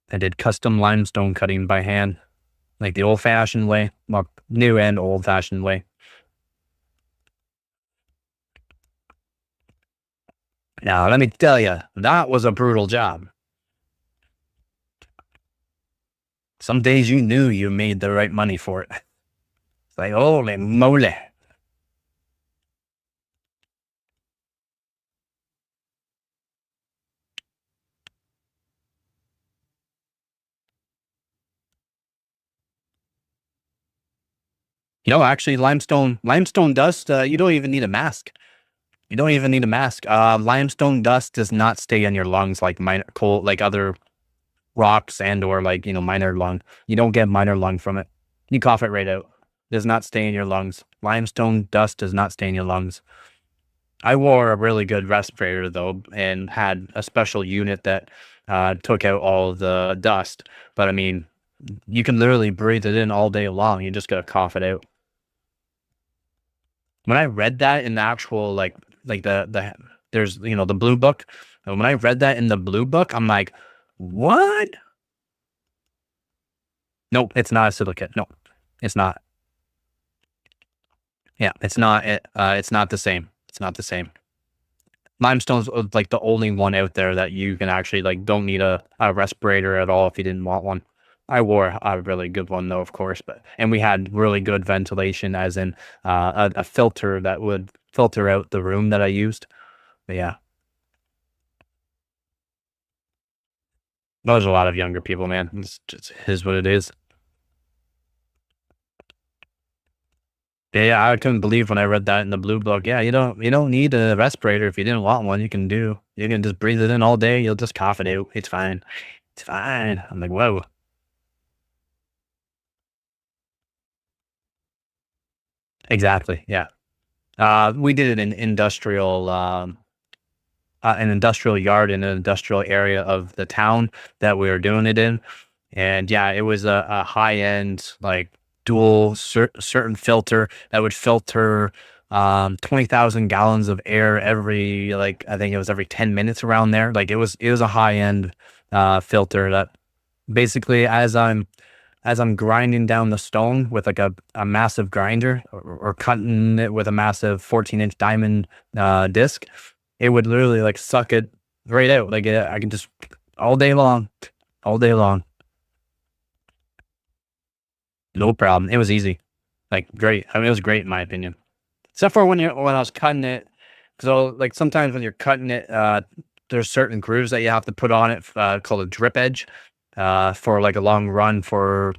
I did custom limestone cutting by hand, like the old-fashioned way, well, new and old-fashioned way. Now, let me tell you, that was a brutal job. Some days you knew you made the right money for it. It's like, holy moly. Actually, limestone dust, you don't even need a mask. You don't even need a mask. Limestone dust does not stay in your lungs like minor cold, like other. rocks and or like, minor lung. You don't get minor lung from it. You cough it right out. Does not stay in your lungs. Limestone dust does not stay in your lungs. I wore a really good respirator though, and had a special unit that took out all the dust. But I mean, you can literally breathe it in all day long. You just gotta cough it out. When I read that in the actual like there's the blue book. And when I read that in the blue book, I'm like, what? Nope, it's not a silicate. No, it's not. Yeah, it's not. It's not the same. It's not the same. Limestone's like the only one out there that you can actually like don't need a respirator at all if you didn't want one. I wore a really good one though, of course, and we had really good ventilation, as in a filter that would filter out the room that I used. But yeah, there's a lot of younger people, man. It's just is what it is. Yeah, I couldn't believe when I read that in the blue book. Yeah, you don't need a respirator if you didn't want one. You can just breathe it in all day. You'll just cough it out. It's fine. It's fine. I'm like, whoa. Exactly. Yeah. We did it in an industrial yard in an industrial area of the town that we were doing it in. And yeah, it was a high end, like dual certain filter that would filter 20,000 gallons of air every, like, I think it was every 10 minutes around there. Like it was a high end filter that basically as I'm grinding down the stone with like a massive grinder, or cutting it with a massive 14-inch diamond disc, it would literally like suck it right out. Like I can just all day long, all day long, no problem. It was easy, like great. I mean, it was great in my opinion, except for when I was cutting it. So like sometimes when you're cutting it, there's certain grooves that you have to put on it called a drip edge for like a long run for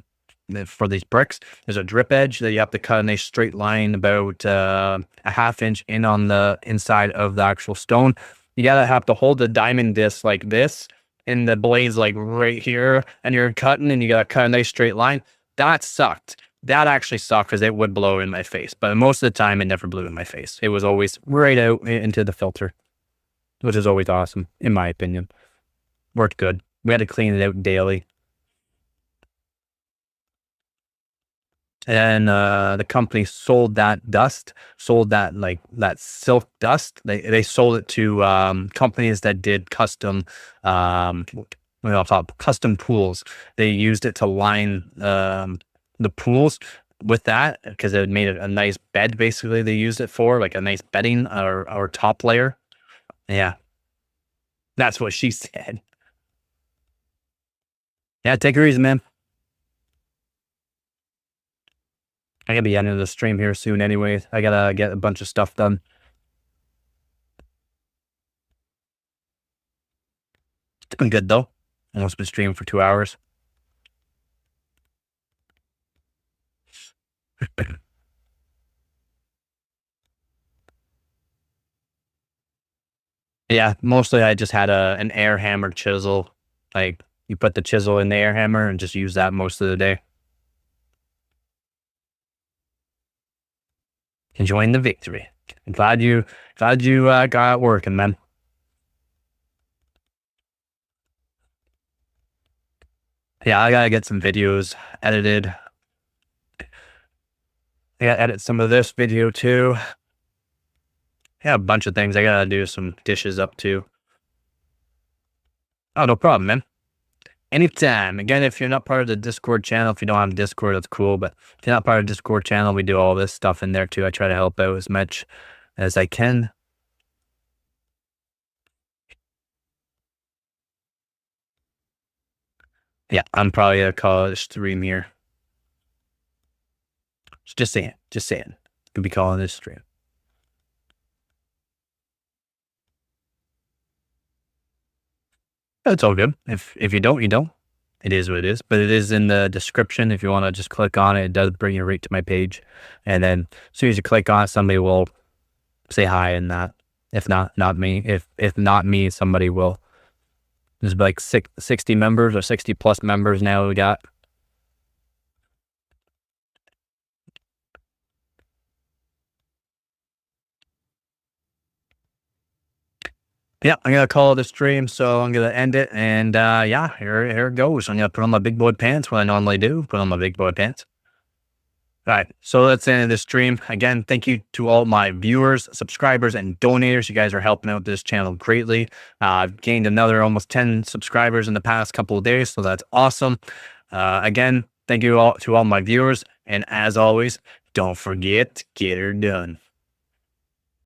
these bricks. There's a drip edge that you have to cut in a straight line about a half inch in on the inside of the actual stone. You gotta have to hold the diamond disc like this, and the blade's like right here, and you're cutting, and you gotta cut a nice straight line. That sucked. That actually sucked because it would blow in my face. But most of the time, it never blew in my face. It was always right out into the filter, which is always awesome, in my opinion. Worked good. We had to clean it out daily. And the company sold that dust, sold that like that silk dust. They sold it to companies that did custom custom pools. They used it to line the pools with that because it made a nice bed. Basically, they used it for like a nice bedding or top layer. Yeah, that's what she said. Yeah, take her easy, man. I gotta be ending the stream here soon anyway. I gotta get a bunch of stuff done. It's been good though. Almost been streaming for 2 hours. Yeah, mostly I just had an air hammer chisel. Like you put the chisel in the air hammer and just use that most of the day. Enjoying the victory. I'm glad you got it working, man. Yeah, I gotta get some videos edited. I gotta edit some of this video too. Yeah, a bunch of things. I gotta do some dishes up too. Oh, no problem, man. Anytime. Again, if you're not part of the Discord channel, if you don't have Discord, that's cool. But if you're not part of the Discord channel, we do all this stuff in there too. I try to help out as much as I can. Yeah, I'm probably gonna call it a stream here. Just saying. Just saying. Could be calling this stream. It's all good. If you don't, you don't. It is what it is. But it is in the description. If you want to just click on it, it does bring you right to my page. And then as soon as you click on it, somebody will say hi in that. If not me. If not me, somebody will There's like 60 members or 60 plus members now we got. Yeah, I'm gonna call it a stream, so I'm gonna end it. And yeah, here it goes. I'm gonna put on my big boy pants, what I normally do. Put on my big boy pants. All right, so that's the end of the stream. Again, thank you to all my viewers, subscribers, and donators. You guys are helping out this channel greatly. I've gained another almost 10 subscribers in the past couple of days, so that's awesome. Again, thank you all to all my viewers, and as always, don't forget, get her done.